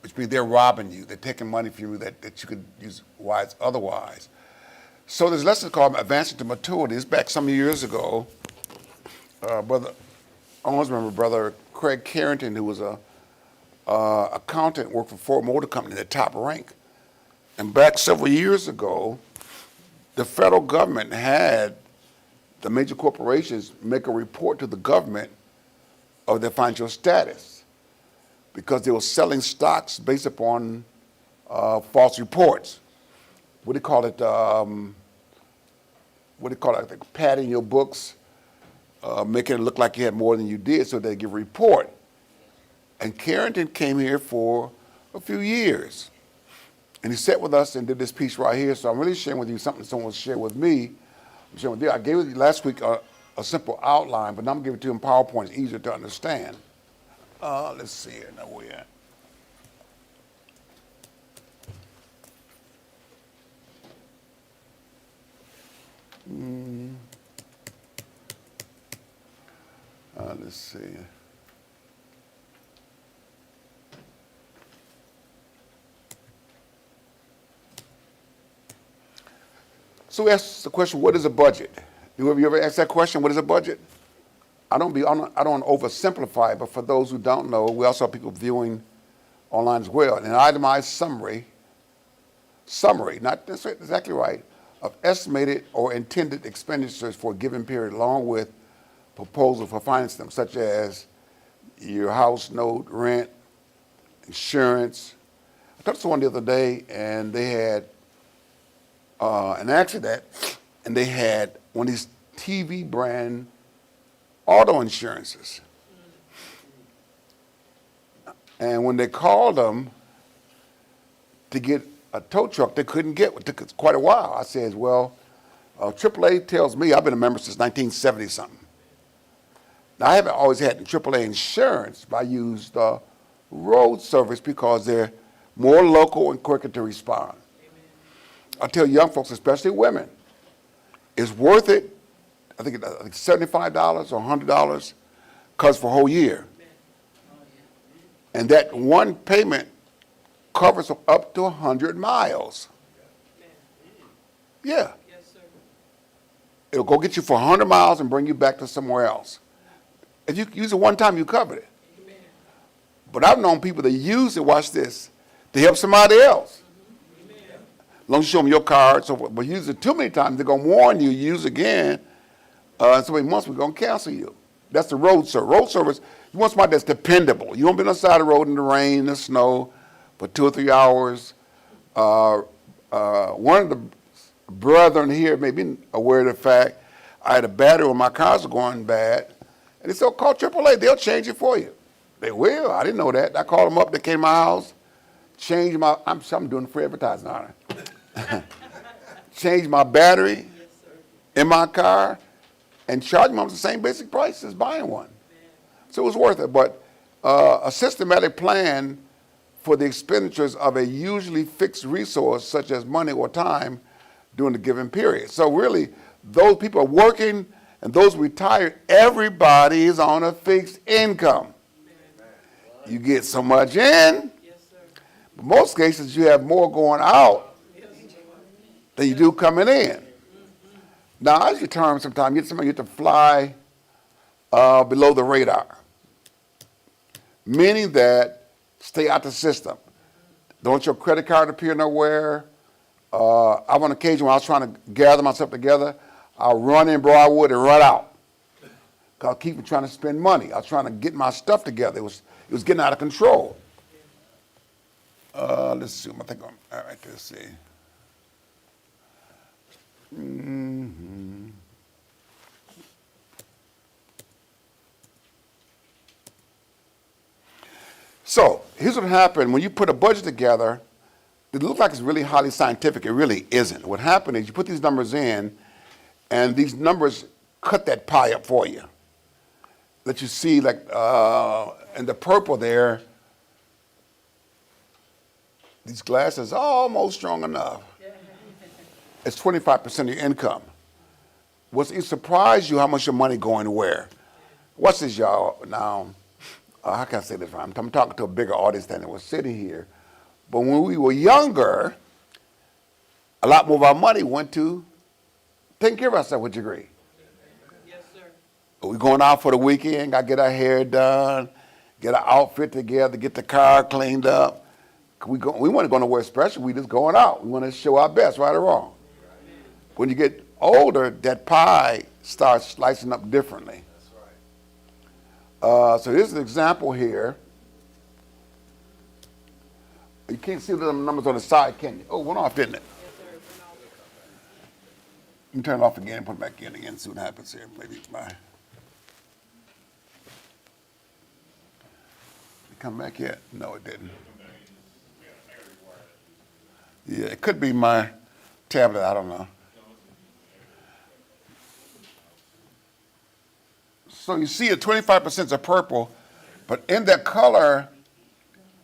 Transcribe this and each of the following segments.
which means they're robbing you. They're taking money from you that you could use wise otherwise. So there's a lesson called Advancing to Maturity. It's back some years ago. Brother, I always remember Brother Craig Carrington, who was a accountant, worked for Ford Motor Company, the top rank. And back several years ago, the federal government had the major corporations make a report to the government of their financial status because they were selling stocks based upon false reports. What do you call it? I think padding your books, making it look like you had more than you did so they give a report. And Carrington came here for a few years. And he sat with us and did this piece right here. So I'm really sharing with you something someone shared with me. I'm sharing with you. I gave you last week a simple outline, but now I'm giving it to you in PowerPoint. It's easier to understand. Let's see here. Now where we at? Let's see. So we ask the question, what is a budget? You ever ask that question, what is a budget? I don't oversimplify it, but for those who don't know, we also have people viewing online as well. An itemized summary, not necessarily exactly right, of estimated or intended expenditures for a given period, along with proposal for financing them, such as your house note, rent, insurance. I talked to someone the other day, and they had an accident, and they had one of these TV brand auto insurances. And when they called them to get a tow truck, they couldn't get one. It took quite a while. I said, well, AAA tells me, I've been a member since 1970-something. Now, I haven't always had AAA insurance, but I use the road service because they're more local and quicker to respond. I tell young folks, especially women, it's worth it. I think $75 or $100 covers for a whole year. And that one payment covers up to 100 miles. Yeah. It'll go get you for 100 miles and bring you back to somewhere else. If you use it one time, you covered it. But I've known people that use it, watch this, to help somebody else. As long as you show them your card, but use it too many times, they're going to warn you, use again. In so many months, we're going to cancel you. That's the road service. Road service, you want somebody that's dependable. You don't be on the side of the road in the rain, the snow, for 2 or 3 hours. One of the brethren here may be aware of the fact I had a battery when my cars were going bad, and they said, call AAA, they'll change it for you. They will. I didn't know that. I called them up, they came to my house, changed my, I'm doing free advertising on it. Changed my battery in my car and charged me the same basic price as buying one. So it was worth it. But a systematic plan for the expenditures of a usually fixed resource such as money or time during the given period. So really, those people are working and those retired, everybody is on a fixed income. You get so much in, but most cases you have more going out than you do coming in. Now, as you term sometimes, you get to fly below the radar, meaning that stay out the system. Don't want your credit card appear nowhere. I on occasion when I was trying to gather myself together, I'll run in Broadwood and run out. Because I keep trying to spend money. I was trying to get my stuff together. It was getting out of control. Let's see, I think I'm, all right, let's see. So here's what happened. When you put a budget together, it looks like it's really highly scientific. It really isn't. What happened is you put these numbers in, and these numbers cut that pie up for you. Let you see, like in the purple there, these glasses are almost strong enough. It's 25% of your income. It surprised you how much your money going where? Watch this, y'all. Now, how can I say this? I'm talking to a bigger audience than it was sitting here. But when we were younger, a lot more of our money went to taking care of ourselves. Would you agree? Yes, sir. We're going out for the weekend, got to get our hair done, get our outfit together, get the car cleaned up. We want to go nowhere special. We just going out. We want to show our best, right or wrong. When you get older, that pie starts slicing up differently. So here's an example here. You can't see the numbers on the side, can you? Oh, went off, didn't it? Yes, sir. Went off. You can turn it off again, put it back in again, see what happens here. Maybe it's my. Did it come back yet? No, it didn't. Yeah, it could be my tablet, I don't know. So you see, 25% are purple, but in that color,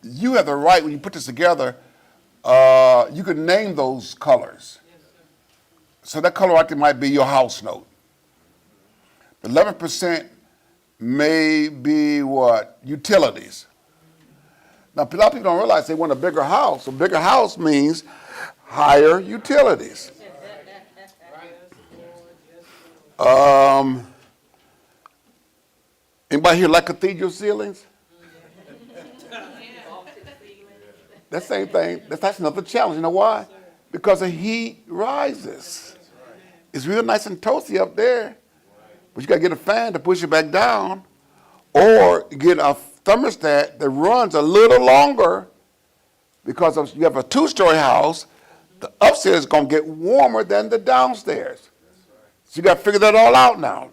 you have the right, when you put this together, you can name those colors. So that color right there might be your house note. The 11% may be what? Utilities. Now, a lot of people don't realize they want a bigger house. A bigger house means higher utilities. Anybody here like cathedral ceilings? That same thing, that's another challenge. You know why? Because the heat rises. It's real nice and toasty up there, but you got to get a fan to push it back down, or get a thermostat that runs a little longer, because you have a two-story house, the upstairs is going to get warmer than the downstairs. So you got to figure that all out now.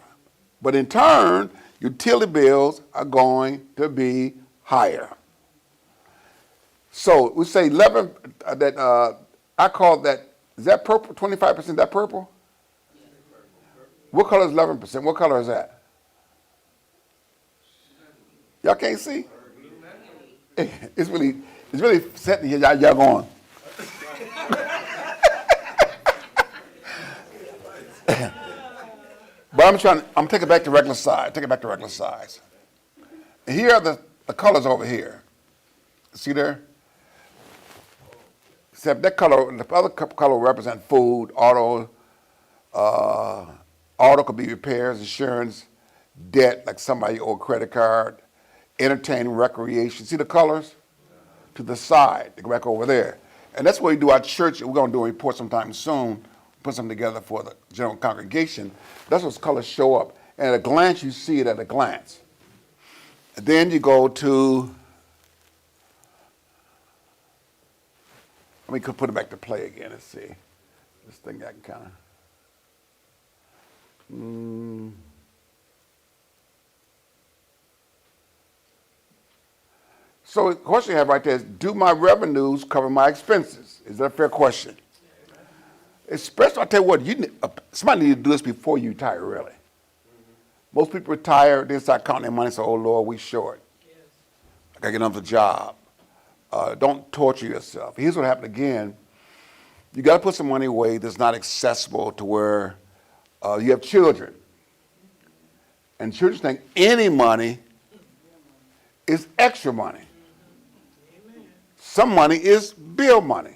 But in turn, utility bills are going to be higher. So we say 11, I call that, is that purple, 25%, that purple? What color is 11%? What color is that? Y'all can't see? It's really setting here, y'all going. But I'm taking it back to regular size. Take it back to regular size. And here are the colors over here. See there? Except that color, the other color represent food, auto could be repairs, insurance, debt, like somebody owe a credit card, entertainment, recreation. See the colors? To the side, they go back over there. And that's what we do our church. We're going to do a report sometime soon, put something together for the general congregation. That's what colors show up. And at a glance, you see it at a glance. And then you go to, let me put it back to play again. Let's see. This thing I can kind of. So the question you have right there is, do my revenues cover my expenses? Is that a fair question? Especially, I'll tell you what, somebody need to do this before you retire, really. Most people retire, they start counting their money and say, oh, Lord, we short. I got to get another job. Don't torture yourself. Here's what happened again. You got to put some money away that's not accessible to where you have children. And children think any money is extra money. Some money is bill money.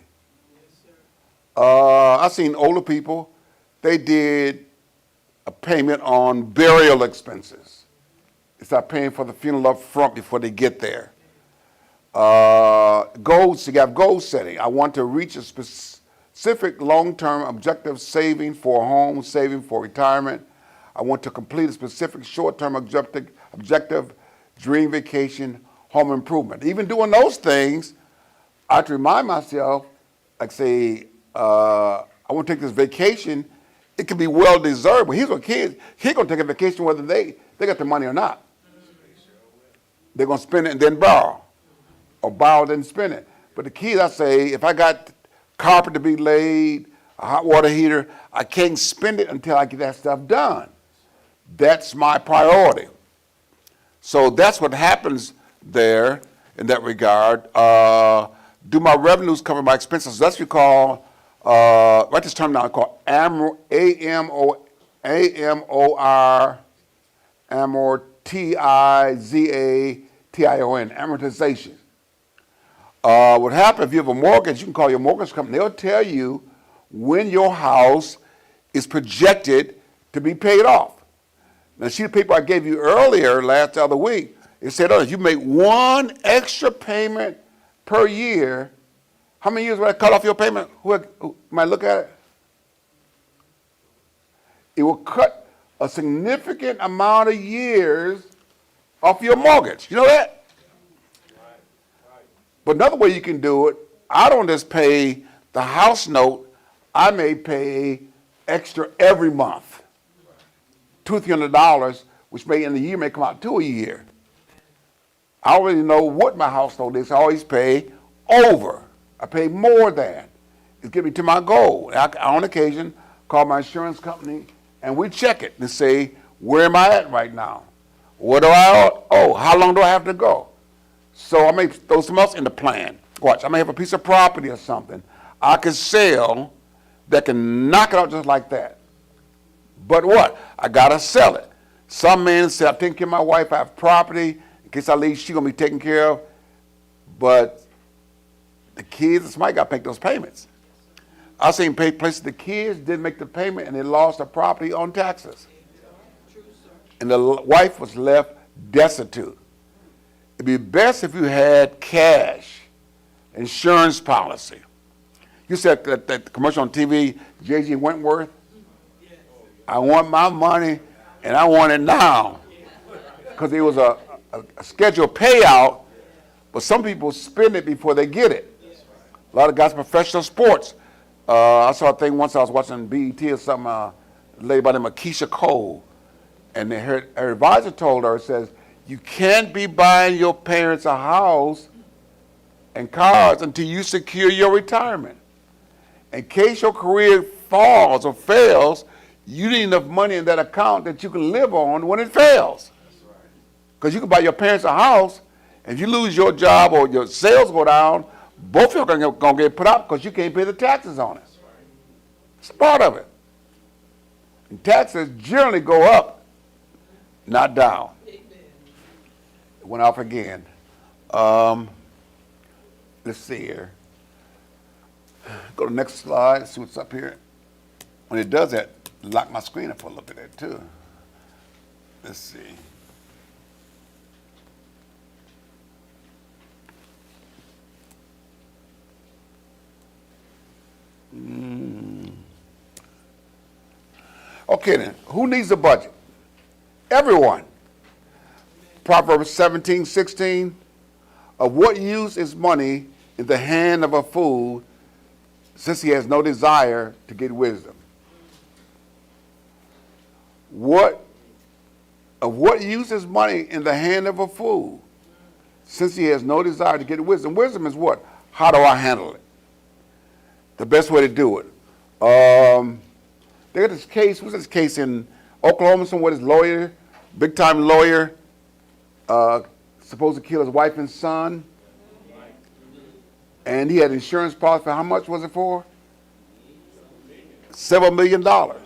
I've seen older people, they did a payment on burial expenses. They start paying for the funeral up front before they get there. Goals, you have goal setting. I want to reach a specific long-term objective, saving for a home, saving for retirement. I want to complete a specific short-term objective, dream vacation, home improvement. Even doing those things, I have to remind myself, like say, I want to take this vacation. It can be well-deserved, but here's what kids going to take a vacation whether they got the money or not. They're going to spend it and then borrow, or borrow and then spend it. But the kids, I say, if I got carpet to be laid, a hot water heater, I can't spend it until I get that stuff done. That's my priority. So that's what happens there in that regard. Do my revenues cover my expenses? That's what you call, write this term down, called amortization, amortization. What happens if you have a mortgage, you can call your mortgage company. They'll tell you when your house is projected to be paid off. Now, the sheet of paper I gave you earlier, last other week, it said, oh, if you make one extra payment per year, how many years will that cut off your payment? Who might look at it? It will cut a significant amount of years off your mortgage. You know that? But another way you can do it, I don't just pay the house note, I may pay extra every month. $200-300, which may in the year may come out to a year. I already know what my house note is. I always pay over. I pay more than. It's getting me to my goal. I on occasion, call my insurance company, and we check it and say, where am I at right now? What do I owe? How long do I have to go? So I may throw something else in the plan. Watch, I may have a piece of property or something I can sell that can knock it out just like that. But what? I gotta sell it. Some men say, I'm taking care of my wife, I have property, in case I leave, she's gonna be taken care of. But the kids, somebody gotta make those payments. I've seen places the kids didn't make the payment and they lost the property on taxes. And the wife was left destitute. It'd be best if you had cash, insurance policy. You said that commercial on TV, J.G. Wentworth, I want my money and I want it now. Because it was a scheduled payout, but some people spend it before they get it. A lot of guys, professional sports. I saw a thing once I was watching BET or something, a lady by the name of Keisha Cole. And her advisor told her, says, you can't be buying your parents a house and cars until you secure your retirement. In case your career falls or fails, you need enough money in that account that you can live on when it fails. Because you can buy your parents a house, and if you lose your job or your sales go down, both of you are going to get put out because you can't pay the taxes on it. It's part of it. And taxes generally go up, not down. It went off again. Let's see here. Go to the next slide, see what's up here. When it does that, lock my screen up for a little bit there too. Let's see. Okay then, who needs a budget? Everyone. Proverbs 17:16. Of what use is money in the hand of a fool, since he has no desire to get wisdom? Of what use is money in the hand of a fool, since he has no desire to get wisdom? Wisdom is what? How do I handle it? The best way to do it. They got this case, what's this case in Oklahoma, somewhere, this lawyer, big time lawyer, supposed to kill his wife and son. And he had insurance policy for how much was it for? Several $million. Well,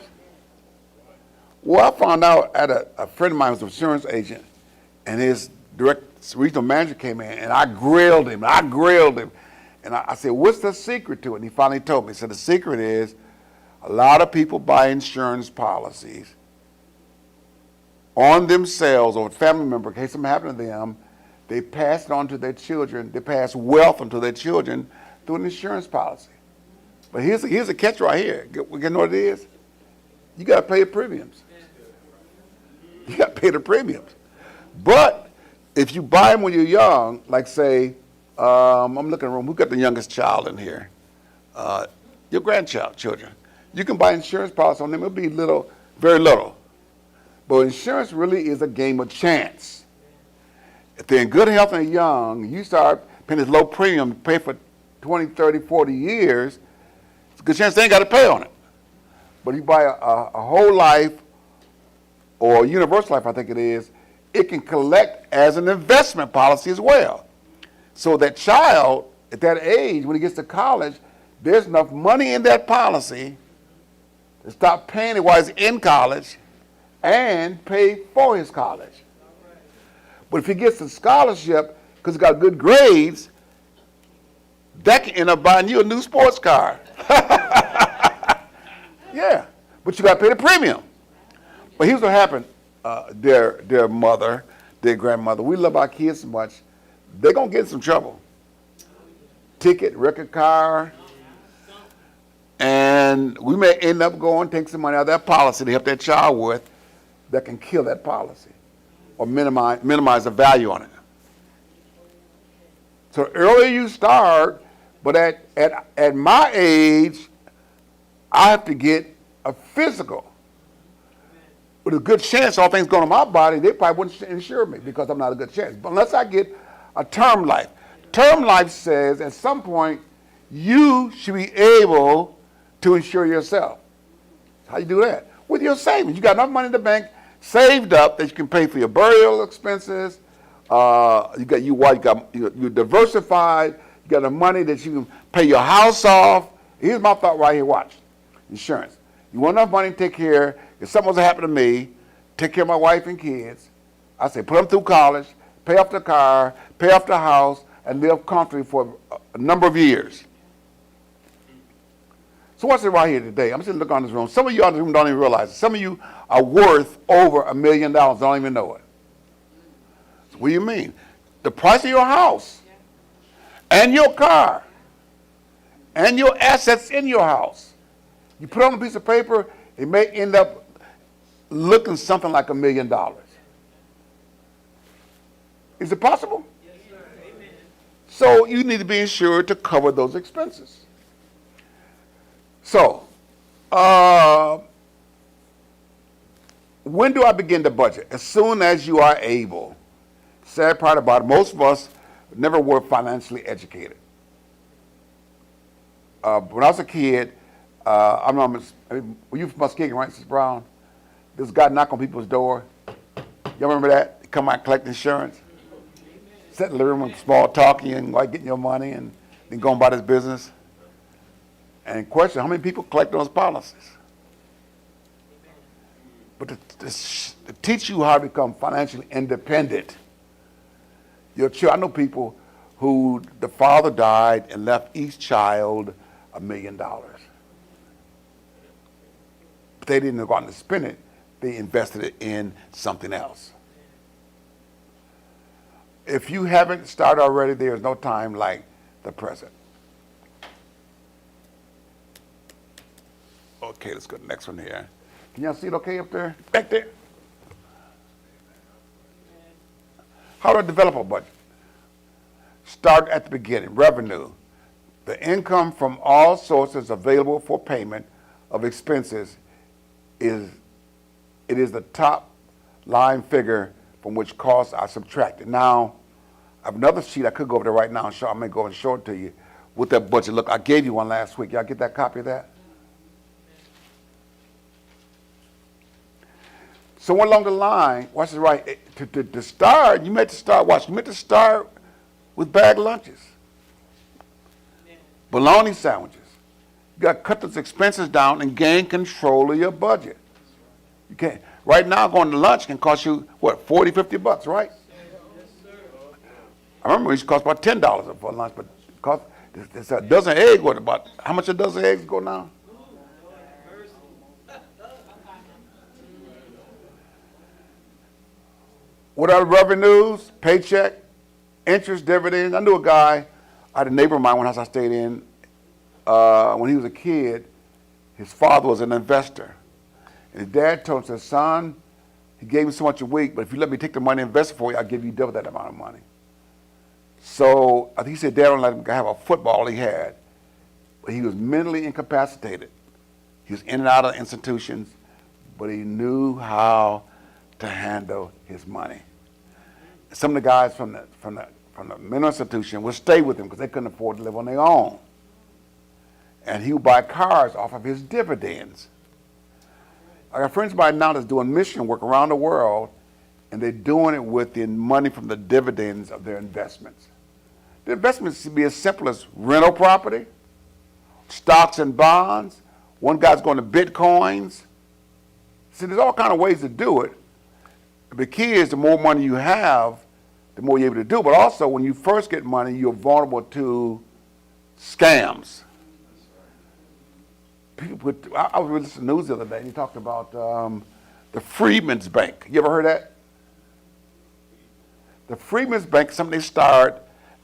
I found out at a friend of mine was an insurance agent, and his regional manager came in, and I grilled him. And I said, what's the secret to it? And he finally told me. He said, the secret is a lot of people buy insurance policies on themselves or a family member in case something happened to them. They pass it on to their children. They pass wealth onto their children through an insurance policy. But here's a catch right here. You know what it is? You got to pay the premiums. You got to pay the premiums. But if you buy them when you're young, like say, I'm looking at the room, who got the youngest child in here? Your children. You can buy insurance policy on them. It'll be little, very little. But insurance really is a game of chance. If they're in good health and young, you start paying this low premium, pay for 20, 30, 40 years, it's a good chance they ain't got to pay on it. But you buy a whole life or universal life, I think it is, it can collect as an investment policy as well. So that child at that age, when he gets to college, there's enough money in that policy to stop paying it while he's in college and pay for his college. But if he gets a scholarship because he's got good grades, that can end up buying you a new sports car. Yeah, but you got to pay the premium. But here's what happened, dear mother, dear grandmother. We love our kids so much, they're going to get in some trouble. Ticket, record car, and we may end up going take some money out of that policy to help that child with that can kill that policy or minimize the value on it. So the earlier you start, but at my age, I have to get a physical. With a good chance, all things going on my body, they probably wouldn't insure me because I'm not a good chance. But unless I get a term life. Term life says at some point, you should be able to insure yourself. How you do that? With your savings. You got enough money in the bank saved up that you can pay for your burial expenses. You're diversified. You got the money that you can pay your house off. Here's my thought right here. Watch. Insurance. You want enough money to take care. If something was to happen to me, take care of my wife and kids. I say put them through college, pay off the car, pay off the house, and live comfortably for a number of years. So what's it right here today? I'm just looking around this room. Some of you in this room don't even realize it. Some of you are worth over $1 million, don't even know it. So what do you mean? The price of your house and your car and your assets in your house. You put it on a piece of paper, it may end up looking something like $1 million. Is it possible? Yes, sir. Amen. So you need to be insured to cover those expenses. So, when do I begin to budget? As soon as you are able. Sad part about it, most of us never were financially educated. When I was a kid, were you from Muskegon, right, Mrs. Brown? This guy knock on people's door. Y'all remember that? They come out and collect insurance. Sit in the living room, small talking, and like getting your money, and then going about his business. And question, how many people collect those policies? But to teach you how to become financially independent, I know people who the father died and left each child $1 million. But they didn't go out and spend it. They invested it in something else. If you haven't started already, there is no time like the present. Okay, let's go to the next one here. Can y'all see it okay up there? Back there? How do I develop a budget? Start at the beginning. Revenue. The income from all sources available for payment of expenses is the top line figure from which costs are subtracted. Now, I have another sheet I could go over there right now and show. I may go and show it to you with that budget. Look, I gave you one last week. Y'all get that copy of that? Somewhere along the line, watch this right. To start, you meant to start. Watch. You meant to start with bag lunches, bologna sandwiches. You got to cut those expenses down and gain control of your budget. You can't. Right now, going to lunch can cost you what, $40-50, right? I remember it used to cost about $10 for lunch, but it cost it's a dozen eggs. What about how much a dozen eggs go now? What are the revenues? Paycheck, interest, dividends. I knew a guy, I had a neighbor of mine when I stayed in, when he was a kid, his father was an investor. And his dad told him, son, he gave me so much a week, but if you let me take the money and invest it for you, I'll give you double that amount of money. So I think he said dad don't let him have a football he had, but he was mentally incapacitated. He was in and out of institutions, but he knew how to handle his money. Some of the guys from the mental institution would stay with him because they couldn't afford to live on their own. And he would buy cars off of his dividends. I got friends of mine now that's doing mission work around the world, and they're doing it with the money from the dividends of their investments. The investments can be as simple as rental property, stocks and bonds. One guy's going to Bitcoins. See, there's all kind of ways to do it. The key is the more money you have, the more you're able to do. But also, when you first get money, you're vulnerable to scams. People put, I was listening to the news the other day, and he talked about the Freedmen's Bank. You ever heard that? The Freedmen's Bank, something they started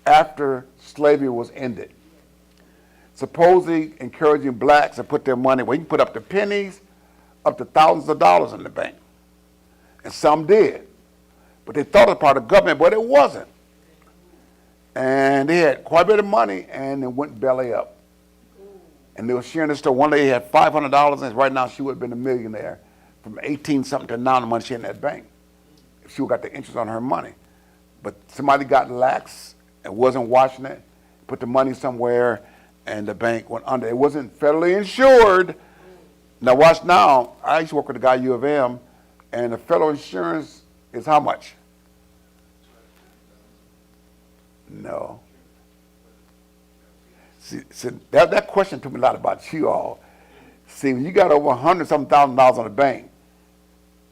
after slavery was ended. Supposedly encouraging blacks to put their money where you can put up to pennies, up to thousands of dollars in the bank. And some did. But they thought it was part of government, but it wasn't. And they had quite a bit of money, and it went belly up. And they were sharing this story. One lady had $500, and right now she would have been a millionaire from 18-something to now the money she had in that bank. If she would got the interest on her money. But somebody got lax and wasn't watching it, put the money somewhere, and the bank went under. It wasn't federally insured. Now watch now. I used to work with a guy at U of M, and the federal insurance is how much? No. See that question told me a lot about you all. See, when you got over $100,000 on the bank,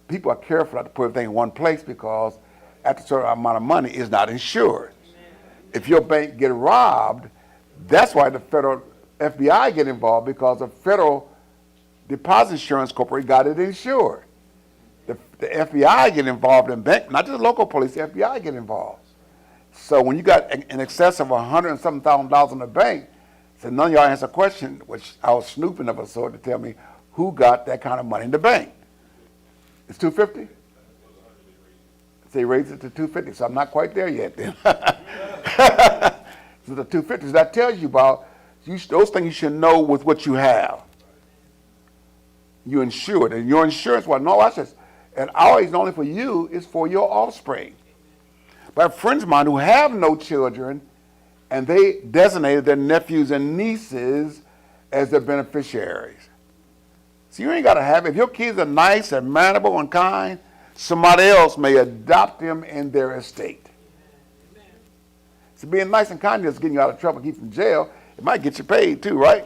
people are careful not to put everything in one place because after a certain amount of money is not insured. If your bank get robbed, that's why the federal FBI get involved, because the Federal Deposit Insurance Corporation got it insured. The FBI get involved in bank, not just the local police, the FBI get involved. So when you got in excess of $100 and something thousand in the bank, so none of y'all answer a question, which I was snooping of a sort to tell me who got that kind of money in the bank. It's $250? So they raised it to $250, so I'm not quite there yet then. So the $250, that tells you about those things you should know with what you have. You insured, and your insurance, well, no, I says, and always not only for you, it's for your offspring. But I have friends of mine who have no children, and they designated their nephews and nieces as their beneficiaries. So you ain't got to have it. If your kids are nice and mannerable and kind, somebody else may adopt them in their estate. So being nice and kind is getting you out of trouble, keep you from jail. It might get you paid too, right?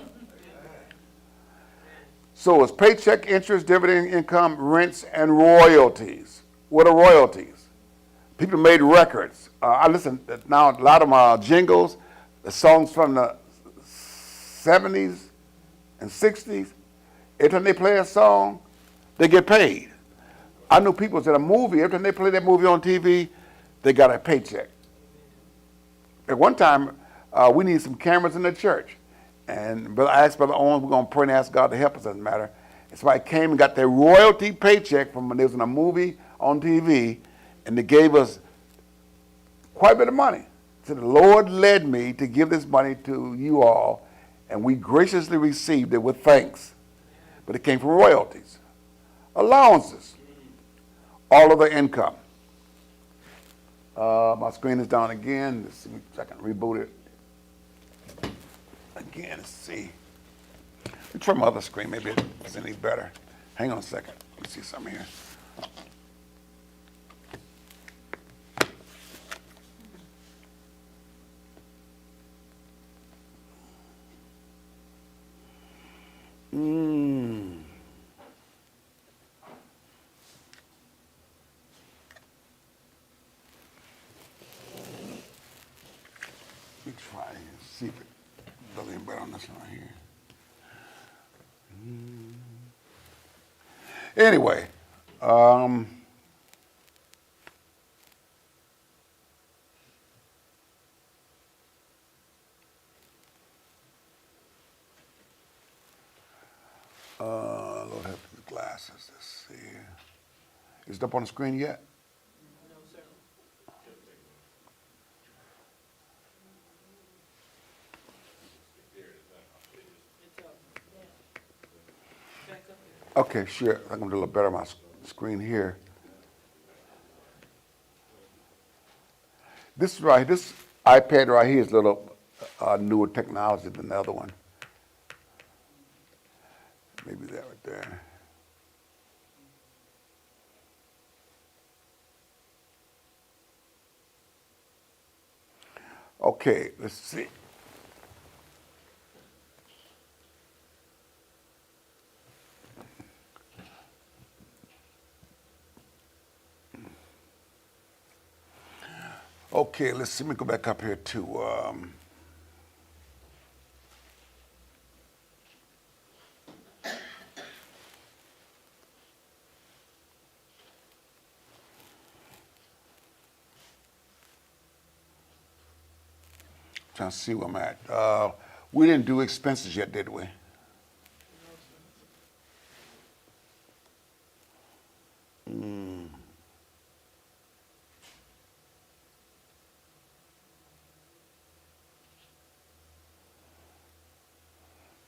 So it's paycheck, interest, dividend income, rents, and royalties. What are royalties? People made records. I listen now, a lot of my jingles, the songs from the 70s and 60s. Every time they play a song, they get paid. I knew people that a movie, every time they play that movie on TV, they got a paycheck. At one time, we needed some cameras in the church. And I asked Brother Owens, we're going to pray and ask God to help us, doesn't matter. And somebody came and got their royalty paycheck from when they was in a movie on TV, and they gave us quite a bit of money. So the Lord led me to give this money to you all, and we graciously received it with thanks. But it came from royalties, allowances, all of the income. My screen is down again. Let's see if I can reboot it. Again, let's see. Let me try my other screen. Maybe it's any better. Hang on a second. Let me see something here. Let me try and see if it does any better on this one right here. Anyway, Lord help the glasses. Let's see. Is it up on the screen yet? No, sir. It's up. Back up here. Okay, sure. I'm gonna do a little better on my screen here. This iPad right here is a little newer technology than the other one. Maybe that right there. Okay, let's see. Okay, let's see. Let me go back up here to Trying to see where I'm at. We didn't do expenses yet, did we?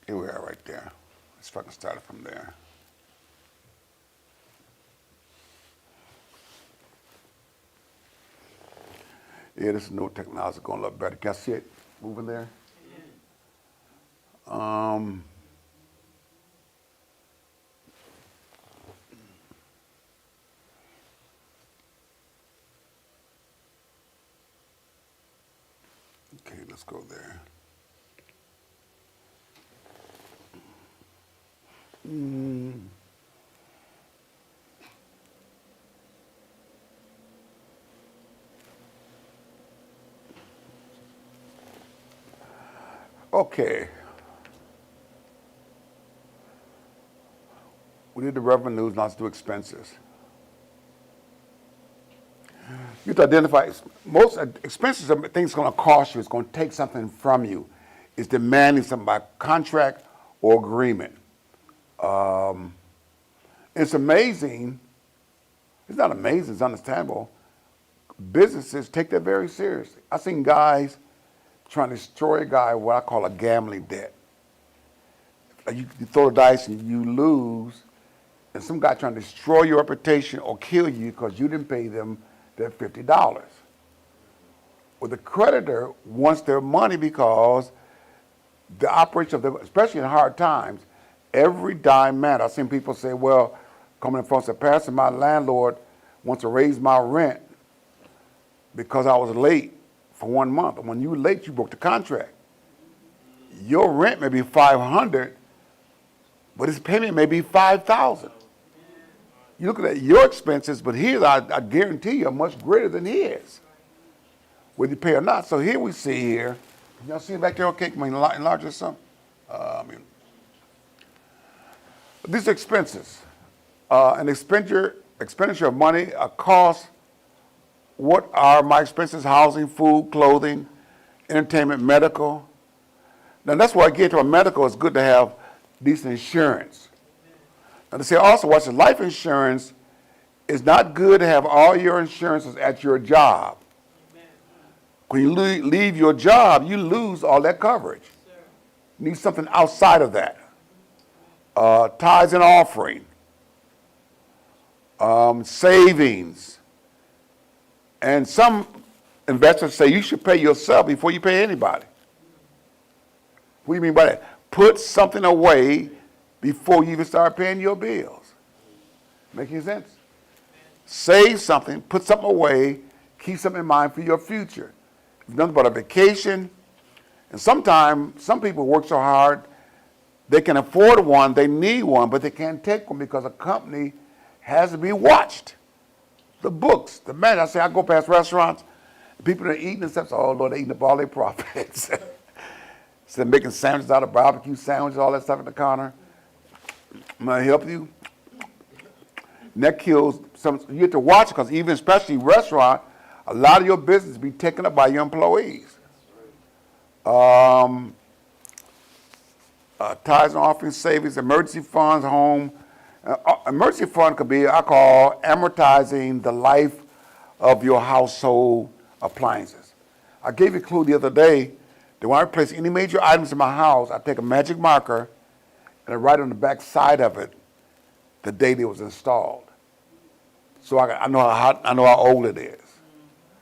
Here we are right there. Let's see if I can start it from there. Yeah, this new technology is going to look better. Can I see it moving there? Okay, let's go there. Okay. We did the revenues, not to do expenses. You have to identify most expenses are things going to cost you. It's going to take something from you. It's demanding something by contract or agreement. It's amazing. It's not amazing. It's understandable. Businesses take that very seriously. I've seen guys trying to destroy a guy what I call a gambling debt. Like you throw the dice and you lose, and some guy trying to destroy your reputation or kill you because you didn't pay them their $50. Well, the creditor wants their money because the operation of the, especially in hard times, every dime matters. I've seen people say, well, coming in front and say, Pastor, my landlord wants to raise my rent because I was late for 1 month. And when you were late, you broke the contract. Your rent may be $500, but his payment may be $5,000. You're looking at your expenses, but his, I guarantee you, are much greater than his, whether you pay or not. So here we see here, can y'all see it back there okay? Can we enlarge this some? These are expenses. An expenditure of money, a cost. What are my expenses? Housing, food, clothing, entertainment, medical. Now that's why I get to a medical, it's good to have decent insurance. Now they say also, watch the life insurance is not good to have all your insurances at your job. When you leave your job, you lose all that coverage. You need something outside of that. Tithes and offering, savings. And some investors say you should pay yourself before you pay anybody. What do you mean by that? Put something away before you even start paying your bills. Making sense? Save something, put something away, keep something in mind for your future. It's nothing but a vacation. And sometimes some people work so hard, they can afford one, they need one, but they can't take one because a company has to be watched. The books, the man, I say, I go past restaurants, people are eating and stuff, so, oh Lord, they're eating up all their profits. So they're making sandwiches out of barbecue sandwiches, all that stuff at the counter. I'm gonna help you. And that kills some, you have to watch it because even especially restaurant, a lot of your business be taken up by your employees. Tithes and offering, savings, emergency funds, home. Emergency fund could be, I call, amortizing the life of your household appliances. I gave you a clue the other day that when I replace any major items in my house, I take a magic marker and I write on the back side of it the date it was installed. So I know how old it is,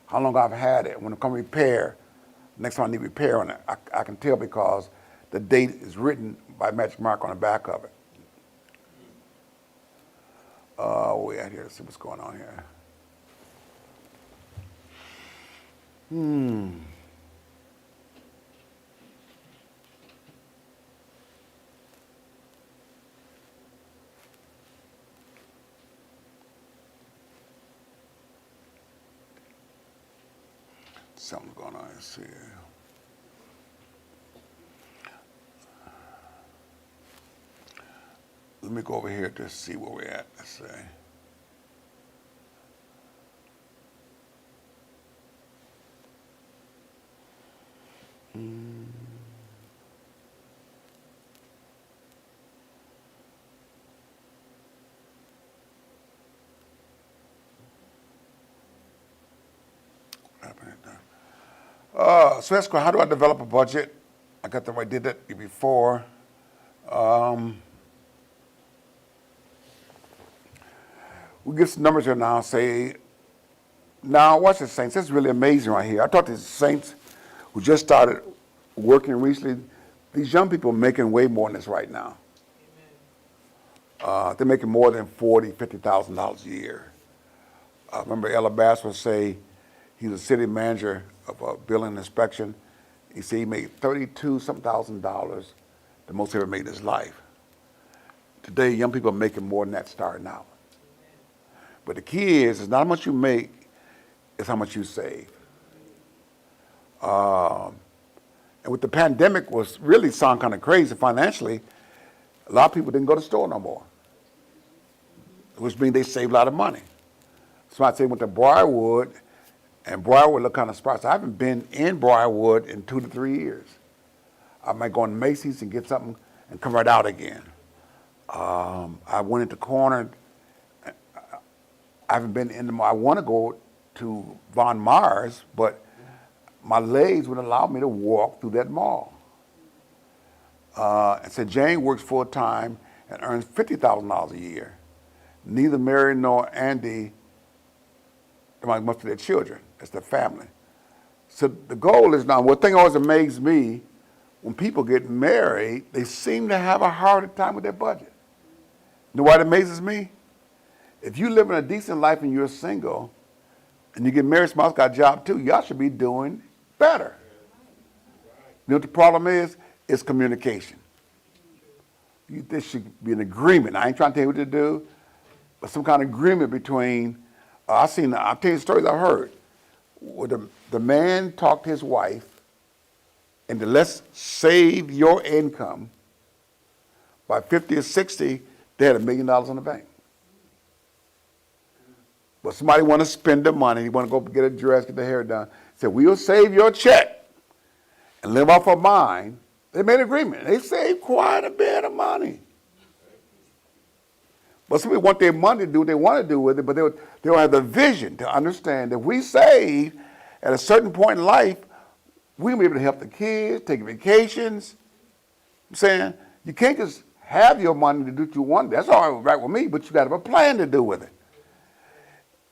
how long I've had it. When it comes to repair, next time I need repair on it, I can tell because the date is written by magic mark on the back of it. Where we at here? Let's see what's going on here. Something's going on. Let's see. Let me go over here to see where we're at. Let's see. So that's good. How do I develop a budget? I did that before. We get some numbers here now. Now watch this, saints. This is really amazing right here. I talked to the saints who just started working recently. These young people are making way more than this right now. They're making more than $50,000 a year. I remember Ella Bass would say he's a city manager of a building inspection. He said he made $32-something thousand, the most he ever made in his life. Today, young people are making more than that starting out. But the key is not how much you make, it's how much you save. And with the pandemic was really sound kind of crazy financially, a lot of people didn't go to the store no more, which means they saved a lot of money. So I say went to Briarwood, and Briarwood looked kind of sparse. I haven't been in Briarwood in 2 to 3 years. I might go in Macy's and get something and come right out again. I went into Corner. I haven't been in the mall. I want to go to Von Mars, but my legs wouldn't allow me to walk through that mall. And so Jane works full time and earns $50,000 a year. Neither Mary nor Andy must be their children. It's their family. So the goal is now, one thing always amazes me, when people get married, they seem to have a harder time with their budget. You know why it amazes me? If you live in a decent life and you're single, and you get married, spouse got a job too, y'all should be doing better. You know what the problem is? It's communication. There should be an agreement. I ain't trying to tell you what to do, but some kind of agreement between, I'll tell you stories I've heard, where the man talked to his wife, and let's save your income. By 50 or 60, they had $1 million in the bank. But somebody want to spend the money, you want to go get a dress, get their hair done, said, we'll save your check and live off of mine. They made an agreement. They saved quite a bit of money. But some people want their money to do what they want to do with it, but they don't have the vision to understand that we save at a certain point in life, we'll be able to help the kids, take vacations. I'm saying, you can't just have your money to do what you want. That's all right with me, but you got to have a plan to do with it.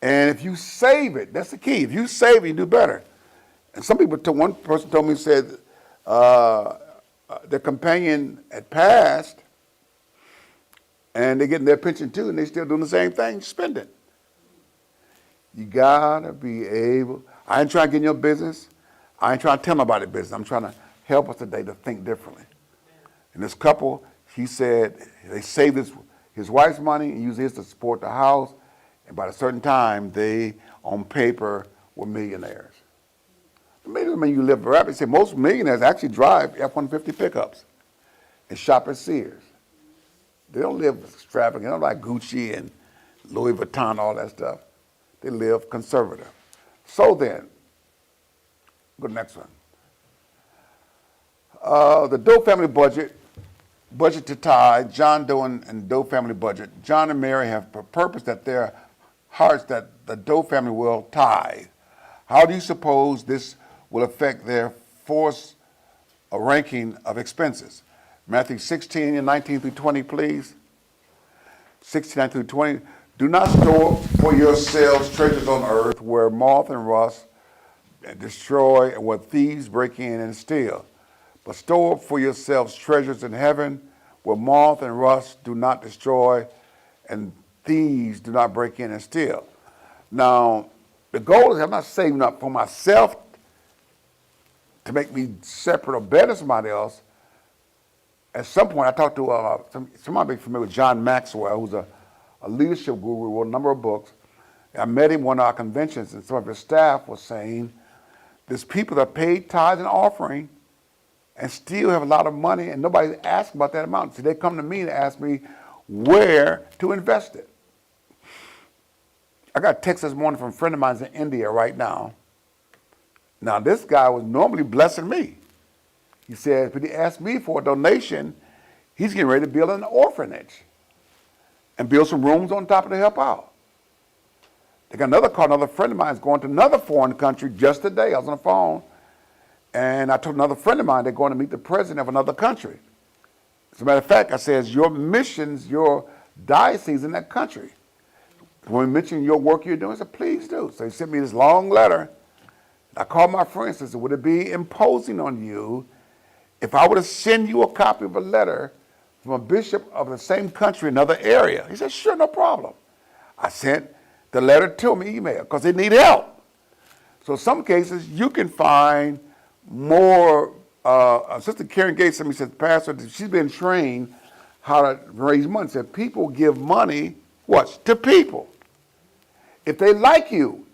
And if you save it, that's the key. If you save it, you do better. And some people, one person told me, said their companion had passed, and they're getting their pension too, and they're still doing the same thing, spend it. You gotta be able, I ain't trying to get in your business. I ain't trying to tell nobody business. I'm trying to help us today to think differently. And this couple, he said they saved his wife's money and used his to support the house. And by a certain time, they, on paper, were millionaires. It doesn't mean you live forever. They say most millionaires actually drive F-150 pickups and shop at Sears. They don't live extravagant. They don't like Gucci and Louis Vuitton, all that stuff. They live conservative. So then, go to the next one. The Doe family budget to tithe, John Doe and Doe family budget. John and Mary have purposed that their hearts that the Doe family will tithe. How do you suppose this will affect their force ranking of expenses? Matthew 16 and 19 through 20, please. 16 through 20. Do not store for yourselves treasures on earth where moth and rust and destroy and where thieves break in and steal. But store up for yourselves treasures in heaven where moth and rust do not destroy and thieves do not break in and steal. Now, the goal is I'm not saving up for myself to make me separate or better than somebody else. At some point, I talked to somebody familiar with John Maxwell, who's a leadership guru, wrote a number of books. I met him at one of our conventions, and some of his staff was saying, there's people that paid tithes and offering and still have a lot of money, and nobody's asking about that amount. So they come to me and ask me where to invest it. I got a text this morning from a friend of mine in India right now. Now, this guy was normally blessing me. He said, when he asked me for a donation, he's getting ready to build an orphanage and build some rooms on top of to help out. They got another call, another friend of mine is going to another foreign country just today. I was on the phone, and I told another friend of mine they're going to meet the president of another country. As a matter of fact, I says, your missions, your diocese in that country. When we mentioned your work you're doing, I said, please do. So he sent me this long letter. I called my friend and said, would it be imposing on you if I were to send you a copy of a letter from a bishop of the same country, another area? He said, sure, no problem. I sent the letter to him, email, because they need help. So in some cases, you can find more. Sister Karen Gates, somebody said, Pastor, she's been trained how to raise money. Said people give money, what? To people. If they like you,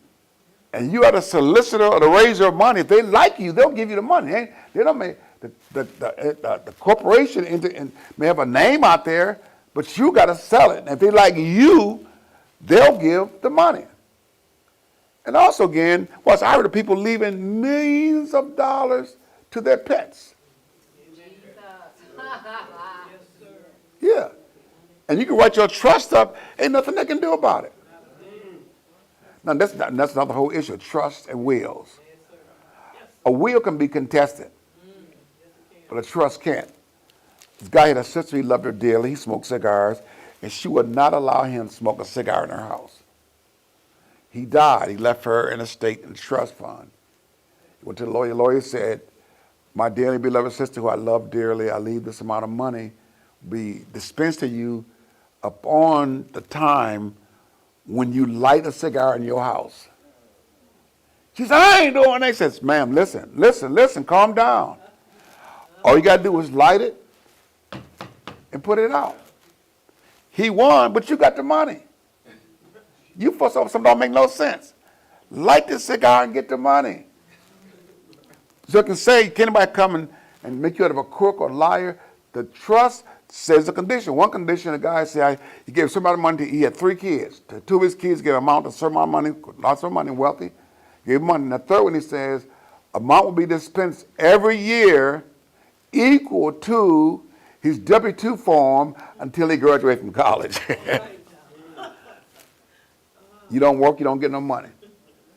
and you are the solicitor or the raiser of money, if they like you, they'll give you the money. They don't make the corporation may have a name out there, but you got to sell it. And if they like you, they'll give the money. And also, again, I heard of people leaving millions of dollars to their pets. Yeah. And you can write your trust up, ain't nothing they can do about it. Now, that's another whole issue, trust and wills. A will can be contested, but a trust can't. This guy had a sister, he loved her dearly, he smoked cigars, and she would not allow him to smoke a cigar in her house. He died. He left her an estate in trust fund. He went to the lawyer. The lawyer said, my dearly beloved sister who I love dearly, I leave this amount of money be dispensed to you upon the time when you light a cigar in your house. She said, I ain't doing that. He says, ma'am, listen, calm down. All you got to do is light it and put it out. He won, but you got the money. You for something don't make no sense. Light this cigar and get the money. So I can say, can anybody come and make you out of a crook or liar? The trust says the condition. One condition, the guy said he gave somebody money. He had 3 kids. Two of his kids gave an amount of certain amount of money, lots of money, wealthy. Gave money. And the third one, he says, amount will be dispensed every year equal to his W-2 form until he graduates from college. You don't work, you don't get no money.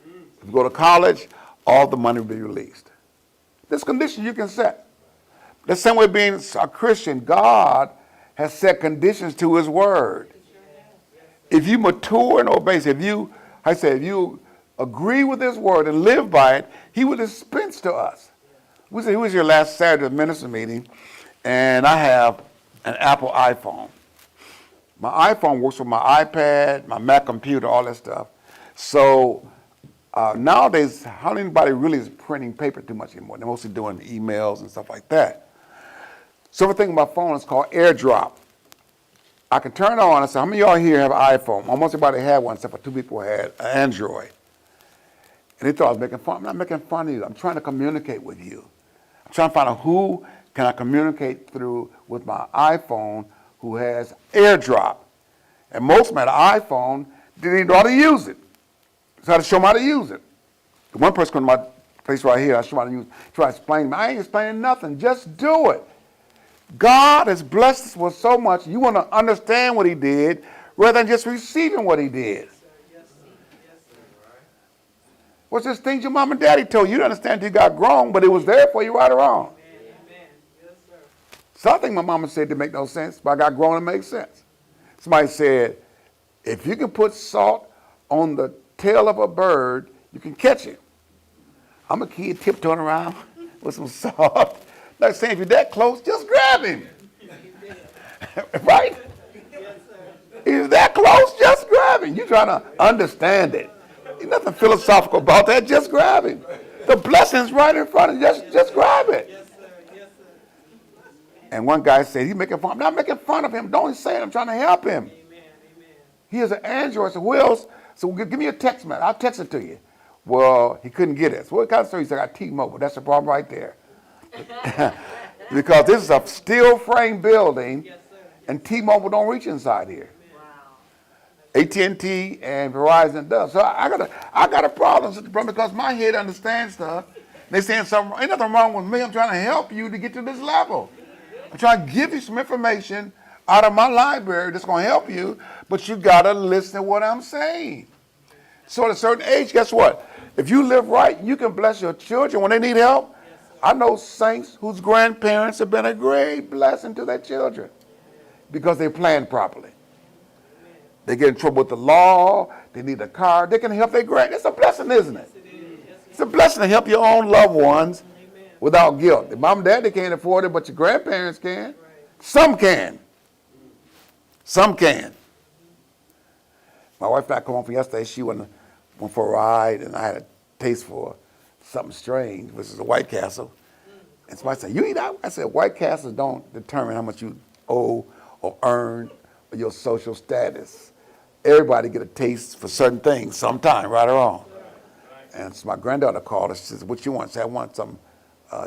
If you go to college, all the money will be released. This condition you can set. The same way being a Christian, God has set conditions to his word. If you mature and obey, if you agree with his word and live by it, he will dispense to us. We said, who was your last Saturday minister meeting? And I have an Apple iPhone. My iPhone works with my iPad, my Mac computer, all that stuff. So nowadays, hardly anybody really is printing paper too much anymore. They're mostly doing emails and stuff like that. So everything on my phone is called AirDrop. I can turn it on and say, how many of y'all here have an iPhone? Almost everybody had one, except for 2 people had an Android. And they thought I was making fun. I'm not making fun of you. I'm trying to communicate with you. I'm trying to find out who can I communicate through with my iPhone who has AirDrop. And most of them had an iPhone, didn't even know how to use it. So I had to show them how to use it. The one person come to my place right here, I show them how to use it, try to explain to me. I ain't explaining nothing, just do it. God has blessed us with so much, you want to understand what he did rather than just receiving what he did. What's this things your mom and daddy told you? You didn't understand until you got grown, but it was there for you right or wrong. Something my mama said didn't make no sense, but I got grown and it makes sense. Somebody said, if you can put salt on the tail of a bird, you can catch it. I'm a kid tiptoeing around with some salt. Like saying, if you're that close, just grab him. Right? If you're that close, just grab him. You're trying to understand it. There's nothing philosophical about that. Just grab him. The blessing's right in front of you. Just grab it. And one guy said, he's making fun. I'm not making fun of him. Don't say it. I'm trying to help him. He has an Android. So who else? So give me a text, man. I'll text it to you. Well, he couldn't get it. So what kind of story? He said, I got T-Mobile. That's the problem right there. Because this is a steel frame building, and T-Mobile don't reach inside here. AT&T and Verizon does. So I got a problem, Sister Brother, because my head understands stuff, They saying something, ain't nothing wrong with me. I'm trying to help you to get to this level. I'm trying to give you some information out of my library that's going to help you, but you got to listen to what I'm saying. So at a certain age, guess what? If you live right, you can bless your children when they need help. I know saints whose grandparents have been a great blessing to their children because they planned properly. They get in trouble with the law. They need a car. They can help their grand. It's a blessing, isn't it? It's a blessing to help your own loved ones without guilt. If mom and dad, they can't afford it, but your grandparents can. Some can. Some can. My wife and I come home from yesterday. She went for a ride, and I had a taste for something strange, which is a White Castle. And somebody said, "You eat out?" I said, "White Castles don't determine how much you owe or earn or your social status. Everybody get a taste for certain things sometime, right or wrong." And so my granddaughter called us. She said, "What you want?" I said, "I want some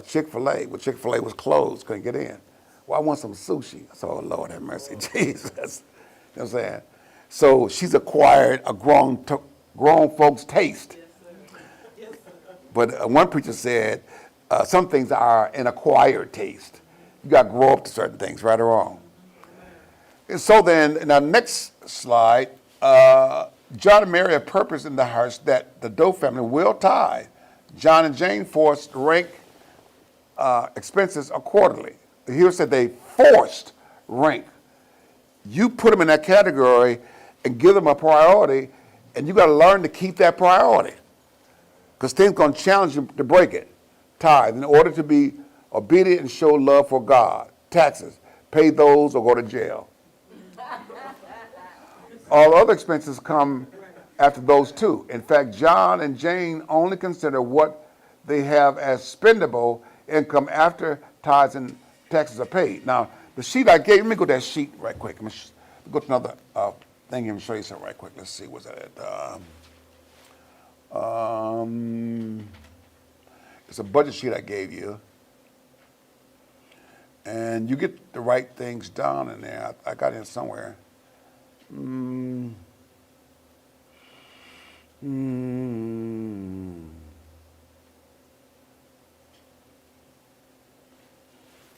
Chick-fil-A." Well, Chick-fil-A was closed, couldn't get in. "Well, I want some sushi." I said, "Oh, Lord have mercy, Jesus." You know what I'm saying? So she's acquired a grown folks' taste. But one preacher said, some things are an acquired taste. You got to grow up to certain things, right or wrong. And so then, in our next slide, John and Mary have purpose in the hearts that the Doe family will tithe. John and Jane forced rank expenses accordingly. Here said they forced rank. You put them in that category and give them a priority, and you got to learn to keep that priority. Because things going to challenge you to break it. Tithe, in order to be obedient and show love for God. Taxes, pay those or go to jail. All other expenses come after those two. In fact, John and Jane only consider what they have as spendable income after tithes and taxes are paid. Now, the sheet I gave, let me go to that sheet right quick. Let me go to another thing here and show you something right quick. Let's see, what's that? It's a budget sheet I gave you. And you get the right things down in there. I got it somewhere.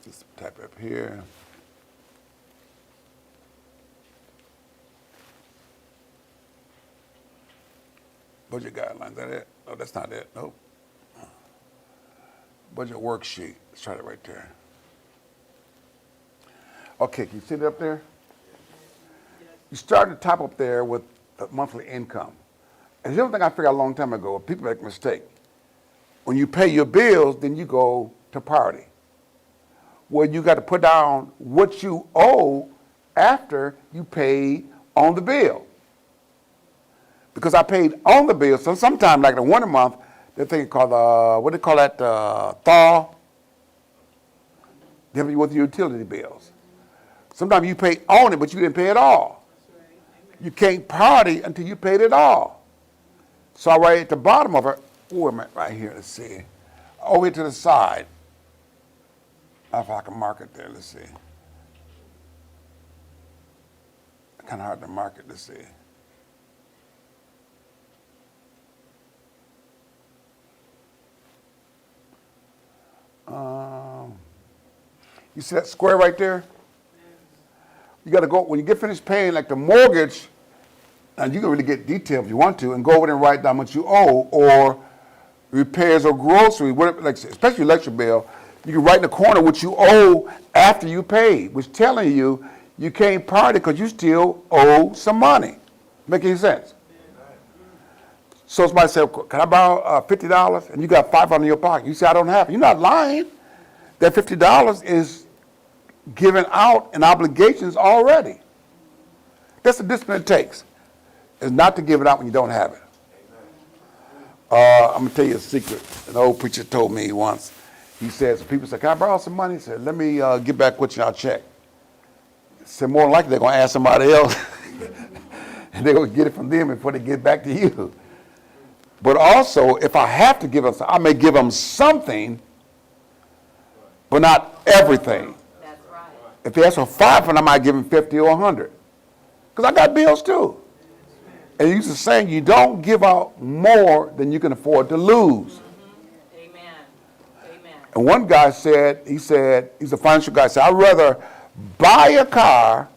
Just type up here. Budget guidelines, is that it? No, that's not it. Nope. Budget worksheet. Let's try it right there. Okay, can you see it up there? You start at the top up there with the monthly income. And the other thing I figured out a long time ago, people make a mistake. When you pay your bills, then you go to priority. Well, you got to put down what you owe after you paid on the bill. Because I paid on the bill, so sometime like the winter month, that thing called, what do they call that, thaw? With your utility bills. Sometimes you pay on it, but you didn't pay it all. You can't party until you paid it all. So I write at the bottom of it, where am I? Right here, let's see. Over here to the side. If I can mark it there, let's see. Kind of hard to mark it, let's see. You see that square right there? You got to go, when you get finished paying like the mortgage, and you can really get detailed if you want to, and go over there and write down what you owe, or repairs or groceries, whatever, like especially electric bill, you can write in the corner what you owe after you paid, which telling you you can't party because you still owe some money. Make any sense? So somebody said, "Can I borrow $50?" And you got $500 in your pocket. You say, "I don't have it." You're not lying. That $50 is given out in obligations already. That's the discipline it takes. Is not to give it out when you don't have it. I'm going to tell you a secret. An old preacher told me once. He said, so people said, "Can I borrow some money?" He said, "Let me get back with you, I'll check." He said, more than likely they're going to ask somebody else. And they're going to get it from them before they get back to you. But also, if I have to give them something, I may give them something, but not everything. That's right. If they ask for $500, I might give them 50 or 100. Because I got bills too. And he's saying you don't give out more than you can afford to lose. Amen. And one guy said, he's a financial guy, said, I'd rather buy a car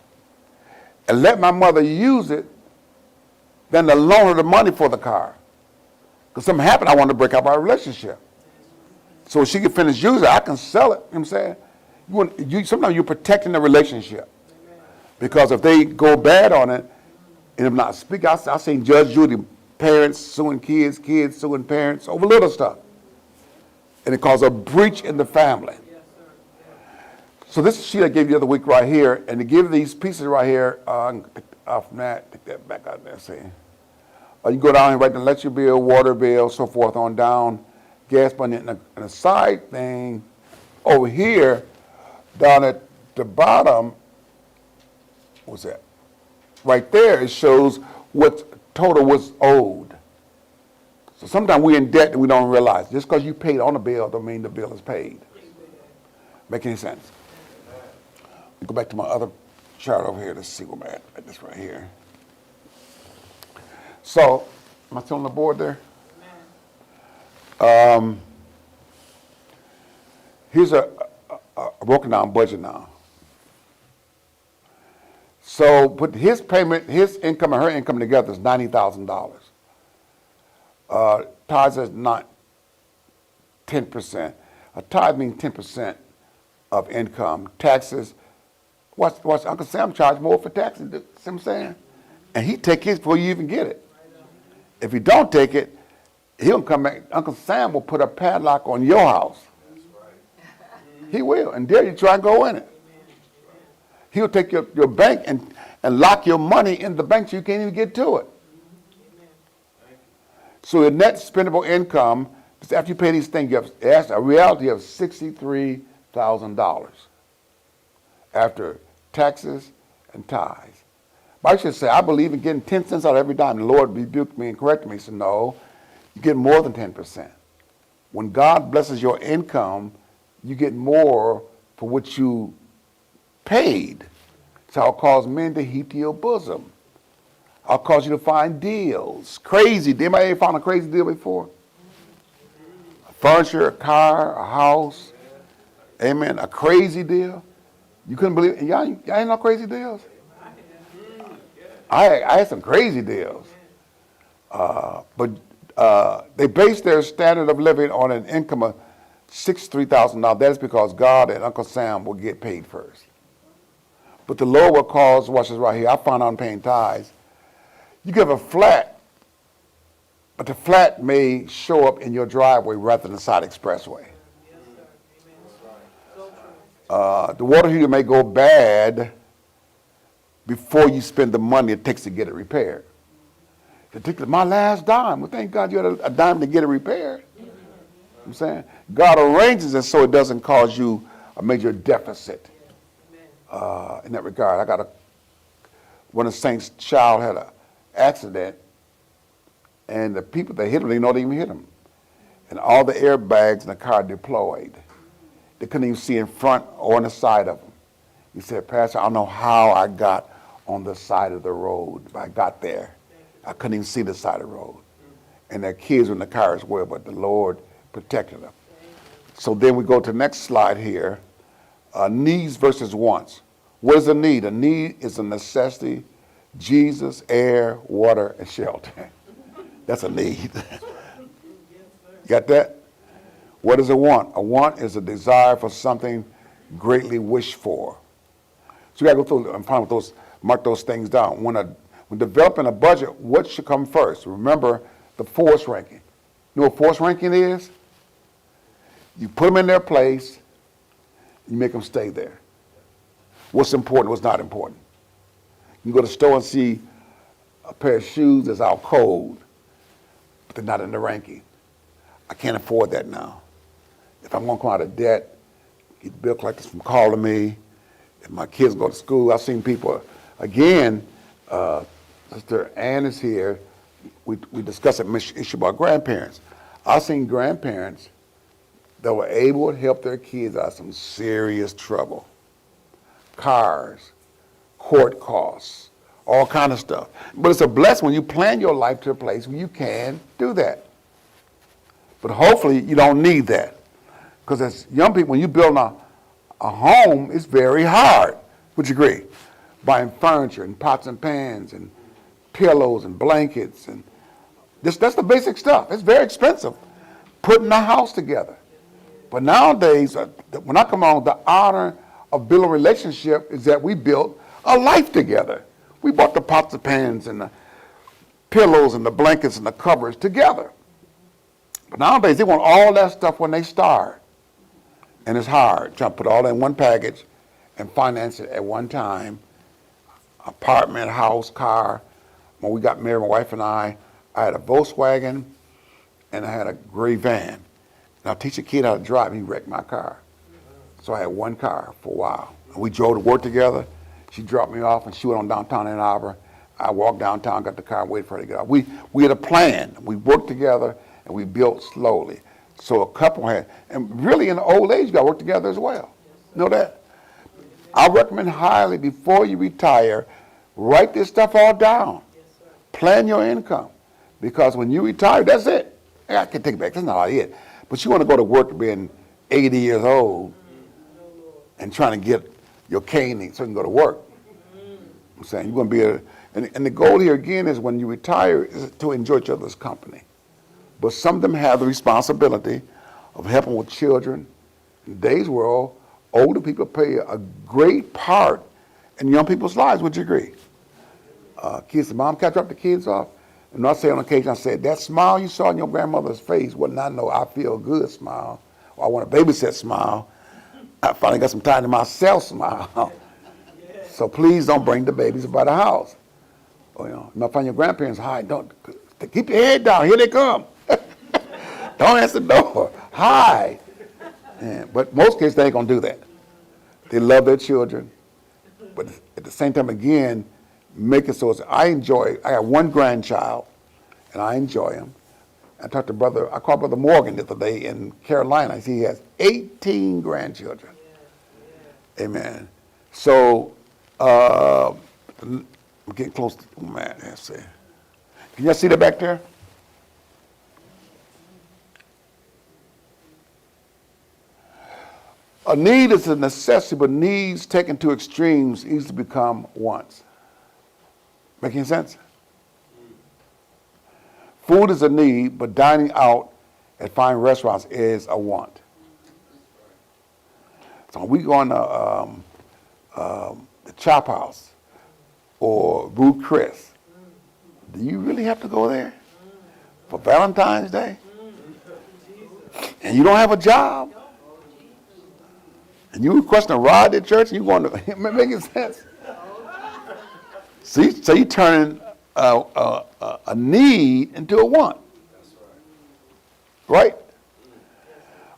and let my mother use it than to loan her the money for the car. Because something happened, I wanted to break up our relationship. So if she can finish using it, I can sell it. You know what I'm saying? Sometimes you're protecting the relationship. Because if they go bad on it, and if not speak, I've seen Judge Judy, parents suing kids, kids suing parents over little stuff. And it causes a breach in the family. So this is the sheet I gave you the other week right here, and to give these pieces right here, off from that, take that back out there, see. You go down and write the electric bill, water bill, so forth on down, gas money, and a side thing over here, down at the bottom, what's that? Right there, it shows what total was owed. So sometimes we're in debt and we don't realize. Just because you paid on a bill don't mean the bill is paid. Make any sense? Go back to my other chart over here. Let's see where I'm at this right here. So, am I still on the board there? Here's a broken down budget now. So put his payment, his income and her income together is $90,000. Tithes is not 10%. A tithe means 10% of income. Taxes, watch Uncle Sam charge more for taxes, see what I'm saying? And he take his before you even get it. If you don't take it, he'll come back. Uncle Sam will put a padlock on your house. He will, and dare you try and go in it. He'll take your bank and lock your money in the bank so you can't even get to it. So your net spendable income, just after you pay these things, that's a reality of $63,000 after taxes and tithes. But I should say, I believe in getting 10 cents out every dime. The Lord rebuked me and corrected me. He said, no, you get more than 10%. When God blesses your income, you get more for what you paid. So I'll cause men to heap to your bosom. I'll cause you to find deals. Crazy. Anybody ever found a crazy deal before? A furniture, a car, a house. Amen. A crazy deal. You couldn't believe it. Y'all ain't no crazy deals? I had some crazy deals. But they base their standard of living on an income of $63,000. That is because God and Uncle Sam will get paid first. But the Lord will cause, watch this right here, I found out I'm paying tithes. You give a flat, but the flat may show up in your driveway rather than the side expressway. The water heater may go bad before you spend the money it takes to get it repaired. It took my last dime. Well, thank God you had a dime to get it repaired. You know what I'm saying? God arranges it so it doesn't cause you a major deficit in that regard. One of the saints' child had an accident, and the people that hit him, they know they even hit him. And all the airbags in the car deployed. They couldn't even see in front or on the side of them. He said, Pastor, I don't know how I got on the side of the road, but I got there. I couldn't even see the side of the road. And their kids were in the car as well, but the Lord protected them. So then we go to the next slide here. Needs versus wants. What is a need? A need is a necessity. Jesus, air, water, and shelter. That's a need. Got that? What is a want? A want is a desire for something greatly wished for. So you got to go through and find those, mark those things down. When developing a budget, what should come first? Remember the force ranking. You know what force ranking is? You put them in their place, you make them stay there. What's important, what's not important. You can go to the store and see a pair of shoes that's out cold, but they're not in the ranking. I can't afford that now. If I'm going to come out of debt, get Bill collectors from calling me. If my kids go to school, I've seen people, again, Sister Ann is here. We discussed an issue about grandparents. I've seen grandparents that were able to help their kids out of some serious trouble. Cars, court costs, all kind of stuff. But it's a blessing when you plan your life to a place where you can do that. But hopefully you don't need that. Because as young people, when you build a home, it's very hard. Would you agree? Buying furniture and pots and pans and pillows and blankets and that's the basic stuff. It's very expensive putting a house together. But nowadays, when I come on, the honor of building a relationship is that we built a life together. We bought the pots and pans and the pillows and the blankets and the covers together. But nowadays, they want all that stuff when they start. And it's hard trying to put all that in one package and finance it at one time. Apartment, house, car. When we got married, my wife and I had a Volkswagen and I had a gray van. And I teach a kid how to drive, and he wrecked my car. So I had one car for a while. And we drove to work together. She dropped me off and she went on downtown Ann Arbor. I walked downtown, got the car, and waited for her to get off. We had a plan. We worked together and we built slowly. So a couple had, and really in the old age, you got to work together as well. Know that? I recommend highly before you retire, write this stuff all down. Plan your income. Because when you retire, that's it. I can take it back. That's not it. But you want to go to work being 80 years old and trying to get your caning so you can go to work. I'm saying you're going to be and the goal here again is when you retire is to enjoy each other's company. But some of them have the responsibility of helping with children. In today's world, older people play a great part in young people's lives. Would you agree? Kids say, Mom, can I drop the kids off? And I say on occasion, I said, that smile you saw on your grandmother's face was not no I feel good smile, or I want a babysit smile. I finally got some time to myself smile. So please don't bring the babies by the house. Or, you know, find your grandparents hide. Don't keep your head down. Here they come. Don't answer the door. Hide. Yeah, but most kids, they ain't going to do that. They love their children. But at the same time, again, make it so I have one grandchild, and I enjoy him. I called Brother Morgan the other day in Carolina. He has 18 grandchildren. Amen. So, I'm getting close to, oh man, let's see. Can y'all see that back there? A need is a necessity, but needs taken to extremes easily become wants. Making sense? Food is a need, but dining out at fine restaurants is a want. So when we go on the Chop House or Ruth Chris, do you really have to go there for Valentine's Day? And you don't have a job? And you requesting a ride at church and you going to, making sense? So you turning a need into a want. Right?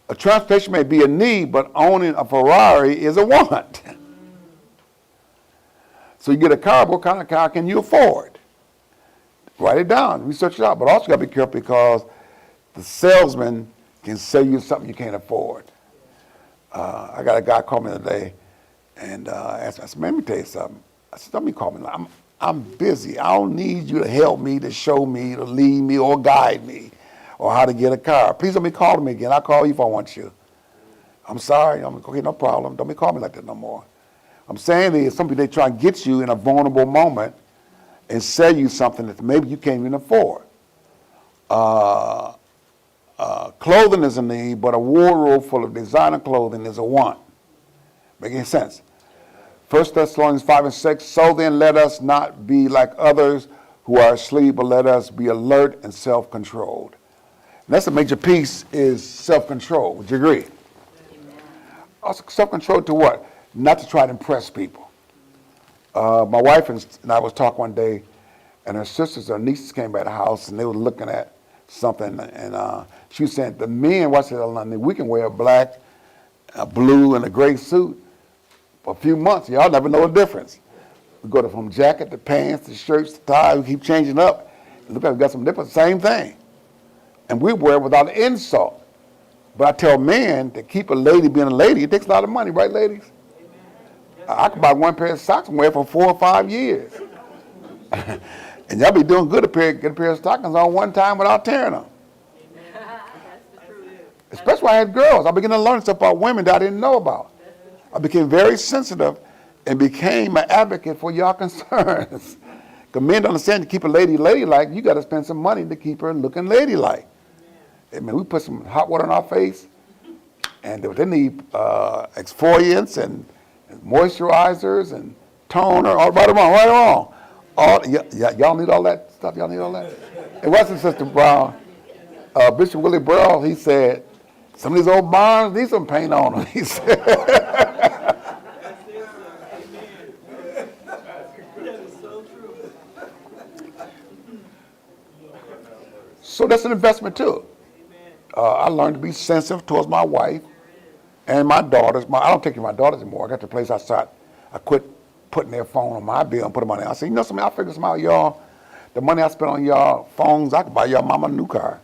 A transportation may be a need, but owning a Ferrari is a want. So you get a car, what kind of car can you afford? Write it down, research it out. But also you got to be careful because the salesman can sell you something you can't afford. I got a guy call me today and asked me, I said, man, let me tell you something. I said, don't be calling me. I'm busy. I don't need you to help me, to show me, to lead me, or guide me, or how to get a car. Please don't be calling me again. I'll call you if I want you. I'm sorry. I'm okay, no problem. Don't be calling me like that no more. I'm saying is some people, they try and get you in a vulnerable moment and sell you something that maybe you can't even afford. Clothing is a need, but a wardrobe full of designer clothing is a want. Making sense? 1 Thessalonians 5:6, so then let us not be like others who are asleep, but let us be alert and self-controlled. And that's a major piece is self-control. Would you agree? Amen. Also self-control to what? Not to try to impress people. My wife and I was talking one day, and her sisters or nieces came by the house, and they were looking at something, and she was saying, the men, we can wear a black, a blue, and a gray suit for a few months. Y'all never know the difference. We go from jacket to pants to shirts to ties. We keep changing up. Look like we got some different, same thing. And we wear it without insult. But I tell men to keep a lady being a lady, it takes a lot of money, right, ladies? I could buy one pair of socks and wear it for 4 or 5 years. And y'all be doing good to get a pair of stockings on one time without tearing them. Especially when I had girls. I began to learn stuff about women that I didn't know about. I became very sensitive and became an advocate for y'all concerns. Because men don't understand to keep a lady ladylike, you got to spend some money to keep her looking ladylike. I mean, we put some hot water on our face, and they need exfoliants and moisturizers and toner, all right or wrong, right or wrong. Y'all need all that stuff? Y'all need all that? It wasn't Sister Brown. Bishop Willie Brown, he said, some of these old barns need some paint on them, he said. So that's an investment too. I learned to be sensitive towards my wife and my daughters. I don't take care of my daughters anymore. I got to the place I quit putting their phone on my bill and put them on there. I said, you know something, I'll figure something out, y'all. The money I spent on y'all phones, I could buy y'all mama a new car.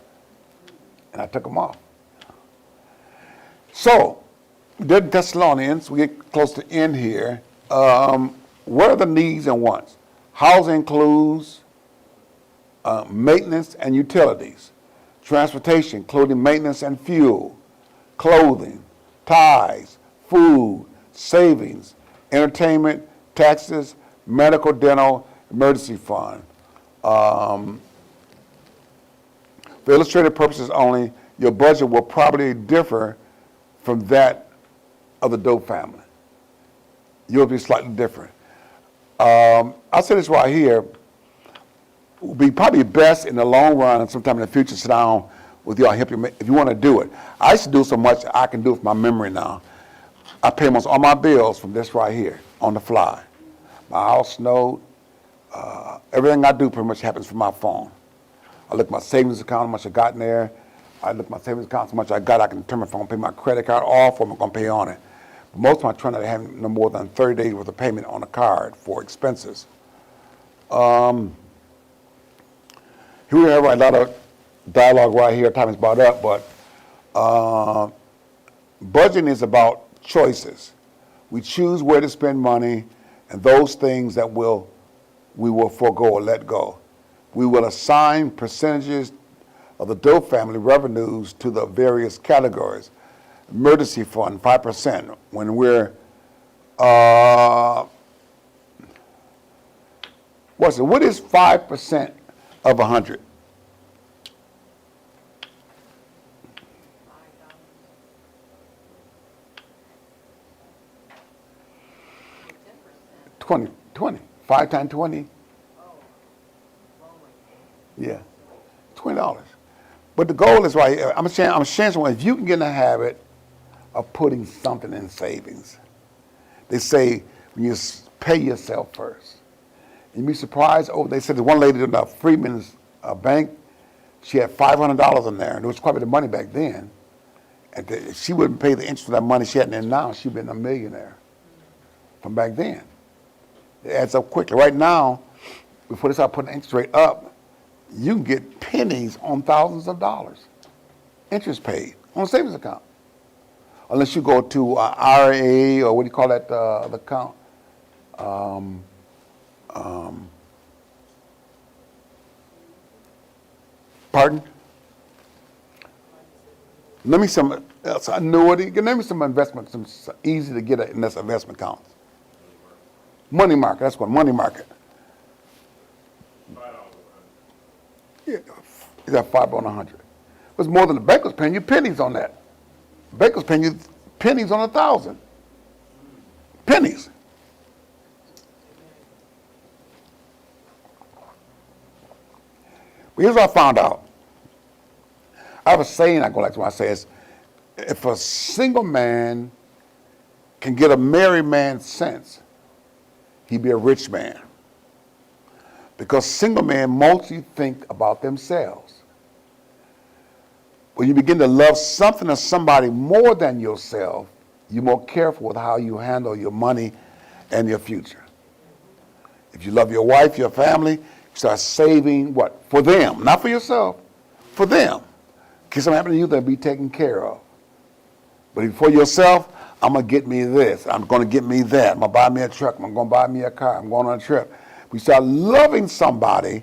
And I took them off. So, the Thessalonians, we get close to end here. What are the needs and wants? Housing includes maintenance and utilities, transportation, including maintenance and fuel, clothing, tithes, food, savings, entertainment, taxes, medical, dental, emergency fund. For illustrative purposes only, your budget will probably differ from that of the Doe family. You'll be slightly different. I'll say this right here. It would be probably best in the long run and sometime in the future sit down with y'all, help you if you want to do it. I used to do so much I can do with my memory now. I pay almost all my bills from this right here on the fly. My house note, everything I do pretty much happens from my phone. I look at my savings account, how much I got in there. I look at my savings account, how much I got. I can determine if I'm going to pay my credit card off or I'm going to pay on it. But most of my trying to have no more than 30 days worth of payment on a card for expenses. Here we have a lot of dialogue right here, time is about up, but budgeting is about choices. We choose where to spend money and those things that we will forego or let go. We will assign percentages of the Doe family revenues to the various categories. Emergency fund, 5%. When we're, what is 5% of 100? $20. 5 times 20? Yeah, $20. But the goal is right here. I'm sharing someone, if you can get in the habit of putting something in savings. They say when you pay yourself first. You'd be surprised. They said the one lady in Freeman's bank, she had $500 in there, and it was probably the money back then. And if she wouldn't pay the interest of that money she had in there now, she'd been a millionaire from back then. It adds up quickly. Right now, before they start putting the interest rate up, you can get pennies on thousands of dollars, interest paid on a savings account. Unless you go to IRA or what do you call that, the account? Pardon? Let me some annuity. Give me some investment, some easy to get in this investment account. Money market, that's what, money market. Yeah, is that 5 on 100? It's more than the bank was paying you pennies on that. The bank was paying you pennies on 1,000. Pennies. But here's what I found out. I have a saying I go like to when I say is, if a single man can get a married man's sense, he'd be a rich man. Because single men mostly think about themselves. When you begin to love something or somebody more than yourself, you're more careful with how you handle your money and your future. If you love your wife, your family, you start saving what? For them, not for yourself, for them. In case something happens to you, they'll be taken care of. But for yourself, I'm going to get me this. I'm going to get me that. I'm going to buy me a truck. I'm going to buy me a car. I'm going on a trip. We start loving somebody,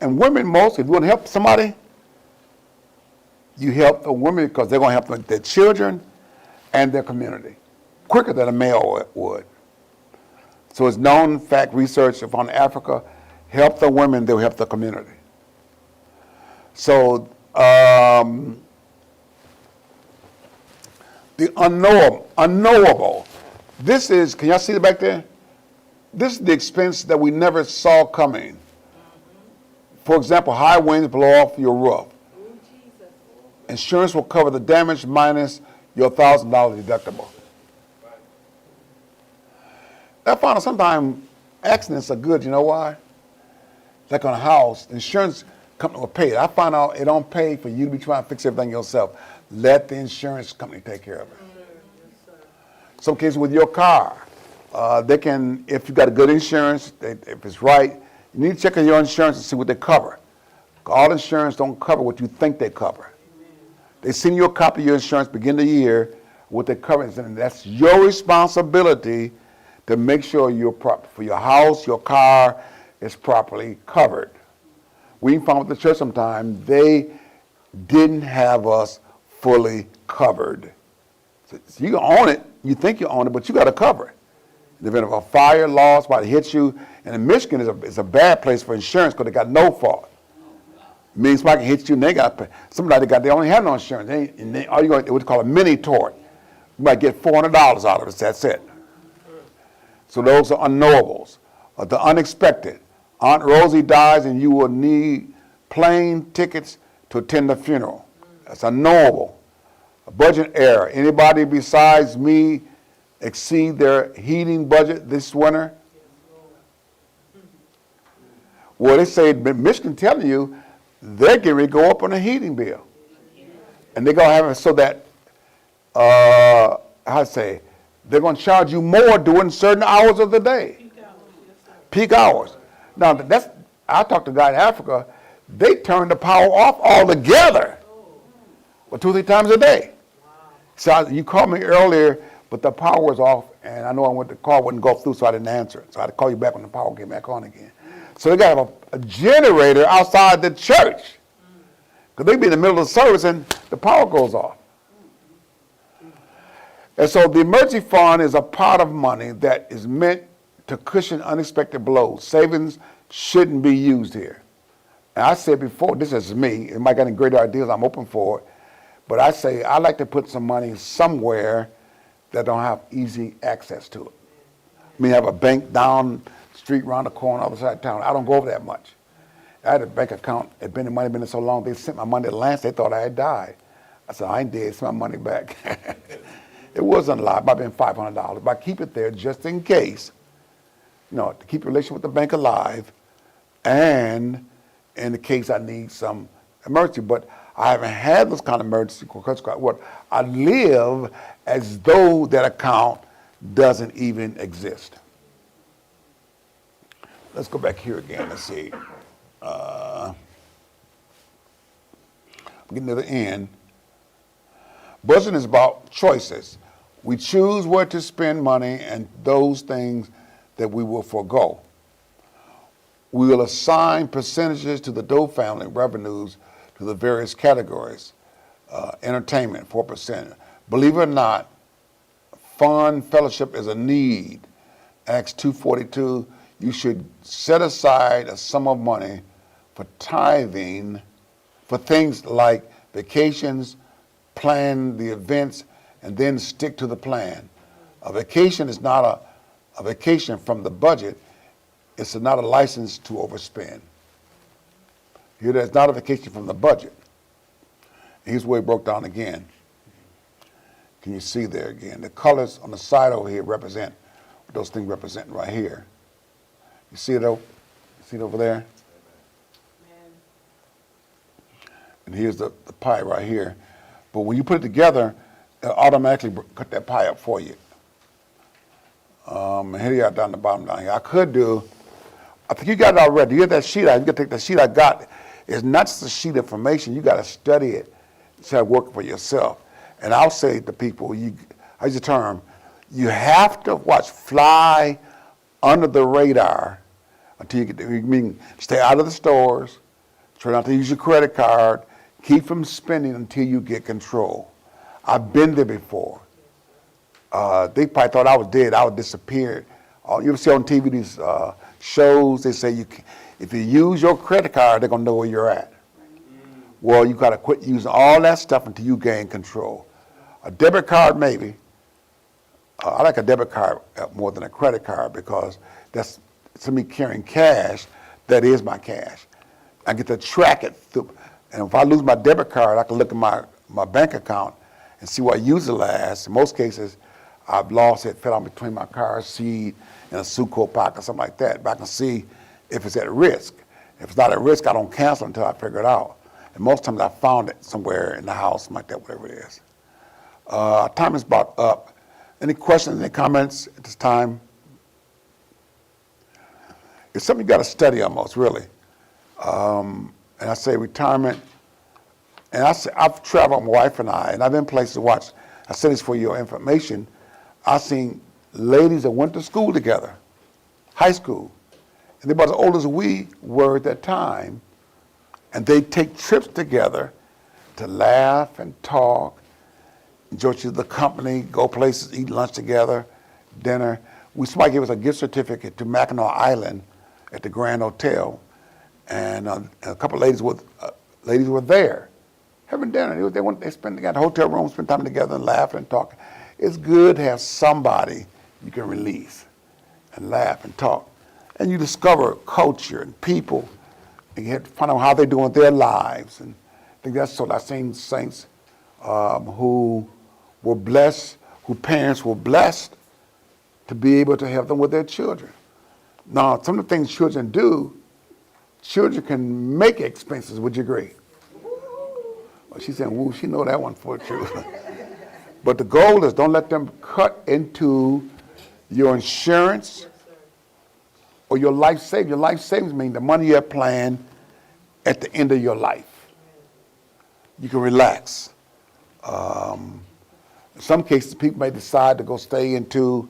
and women mostly, if you want to help somebody, you help the women because they're going to help their children and their community quicker than a male would. So it's known fact, research upon Africa, help the women, they'll help the community. So the unknowable. This is, can y'all see it back there? This is the expense that we never saw coming. For example, high winds blow off your roof. Insurance will cover the damage minus your $1,000 deductible. I found out sometimes accidents are good. You know why? Like on a house, the insurance company will pay it. I found out it don't pay for you to be trying to fix everything yourself. Let the insurance company take care of it. Some cases with your car, they can, if you got a good insurance, if it's right, you need to check on your insurance and see what they cover. All insurance don't cover what you think they cover. They send you a copy of your insurance beginning of the year, what they cover, and that's your responsibility to make sure you're proper for your house, your car is properly covered. We found with the church sometime they didn't have us fully covered. So you own it, you think you own it, but you got to cover it. In the event of a fire, loss, somebody hits you, and in Michigan is a bad place for insurance because they got no fault. Means somebody hits you and they got somebody they only have no insurance. All you going to what's called a mini tort. You might get $400 out of it. That's it. So those are unknowables. The unexpected. Aunt Rosie dies and you will need plane tickets to attend the funeral. That's unknowable. A budget error. Anybody besides me exceed their heating budget this winter? Well, they say Michigan telling you they're getting ready to go up on a heating bill. And they're going to have it so that, they're going to charge you more during certain hours of the day. Peak hours. Now, I talked to a guy in Africa, they turned the power off altogether. Well, 2 or 3 times a day. So you called me earlier, but the power was off, and I know the call wouldn't go through, so I didn't answer it. So I had to call you back when the power came back on again. So they got to have a generator outside the church. Because they be in the middle of the service and the power goes off. And so the emergency fund is a pot of money that is meant to cushion unexpected blows. Savings shouldn't be used here. And I said before, this is me, if I got any great ideas, I'm open for it. But I say I like to put some money somewhere that don't have easy access to it. I mean, have a bank down the street, around the corner, other side of town. I don't go over that much. I had a bank account, the money had been there so long, they sent my money to Lance, they thought I had died. I said, I ain't dead, send my money back. It wasn't a lot, it might have been $500, but I keep it there just in case, to keep the relationship with the bank alive, and in the case I need some emergency. But I haven't had this kind of emergency because I live as though that account doesn't even exist. Let's go back here again. Let's see. I'm getting to the end. Budgeting is about choices. We choose where to spend money and those things that we will forego. We will assign percentages to the Doe family revenues to the various categories. Entertainment, 4%. Believe it or not, fun fellowship is a need. Acts 2:42, you should set aside a sum of money for tithing for things like vacations, plan the events, and then stick to the plan. A vacation is not a vacation from the budget. It's not a license to overspend. Here, it's not a vacation from the budget. Here's where it broke down again. Can you see there again? The colors on the side over here represent what those things represent right here. You see it over? See it over there? And here's the pie right here. But when you put it together, it'll automatically cut that pie up for you. And here you are down the bottom down here. I think you got it already. You get that sheet out. You got to take the sheet I got. It's not just a sheet of information. You got to study it. Start working for yourself. And I'll say to people, I use the term, you have to fly under the radar until you get there. You mean stay out of the stores, try not to use your credit card, Keep from spending until you get control. I've been there before. They probably thought I was dead. I would disappear. You ever see on TV these shows? They say if you use your credit card, they're gonna know where you're at. Well, you gotta quit using all that stuff until you gain control. A debit card, maybe. I like a debit card more than a credit card because that's to me carrying cash. That is my cash. I get to track it through. And if I lose my debit card, I can look at my bank account and see what I used it last. In most cases, I've lost it, fell out between my car seat and a Suco pocket or something like that. But I can see if it's at risk. If it's not at risk, I don't cancel until I figure it out. And most times I found it somewhere in the house, something like that, whatever it is. Time is about up. Any questions, any comments at this time? It's something you got to study almost, really. And I say retirement, and I've traveled, my wife and I've been places to watch. I said this for your information. I've seen ladies that went to school together, high school, and they're about as old as we were at that time, and they take trips together to laugh and talk, enjoy the company, go places, eat lunch together, dinner. Somebody gave us a gift certificate to Mackinac Island at the Grand Hotel, and a couple of ladies were there having dinner. They got a hotel room, spend time together and laughing and talking. It's good to have somebody you can release and laugh and talk. And you discover culture and people, and you have to find out how they're doing their lives. And I think that's so. I've seen saints who were blessed, whose parents were blessed to be able to help them with their children. Now, some of the things children do, children can make expenses. Would you agree? Well, she's saying, woo, she know that one for true. But the goal is don't let them cut into your insurance or your life savings. Your life savings mean the money you have planned at the end of your life. You can relax. In some cases, people may decide to go stay into,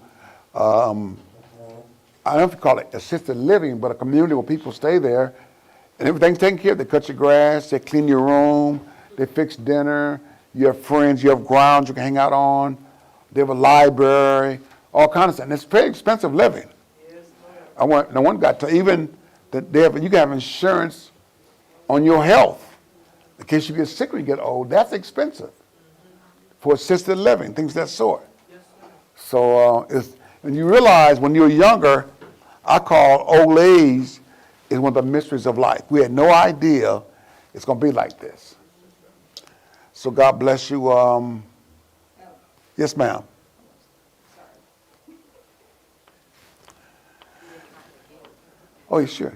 I don't know if you call it assisted living, but a community where people stay there and everything's taken care of. They cut your grass, they clean your room, they fix dinner, you have friends, you have grounds you can hang out on, they have a library, all kinds of stuff. And it's very expensive living. One guy, even that you can have insurance on your health in case you get sick or you get old. That's expensive for assisted living, things of that sort. So when you realize when you're younger, I call old age is one of the mysteries of life. We had no idea it's going to be like this. So God bless you. Yes, ma'am. Oh, yeah, sure.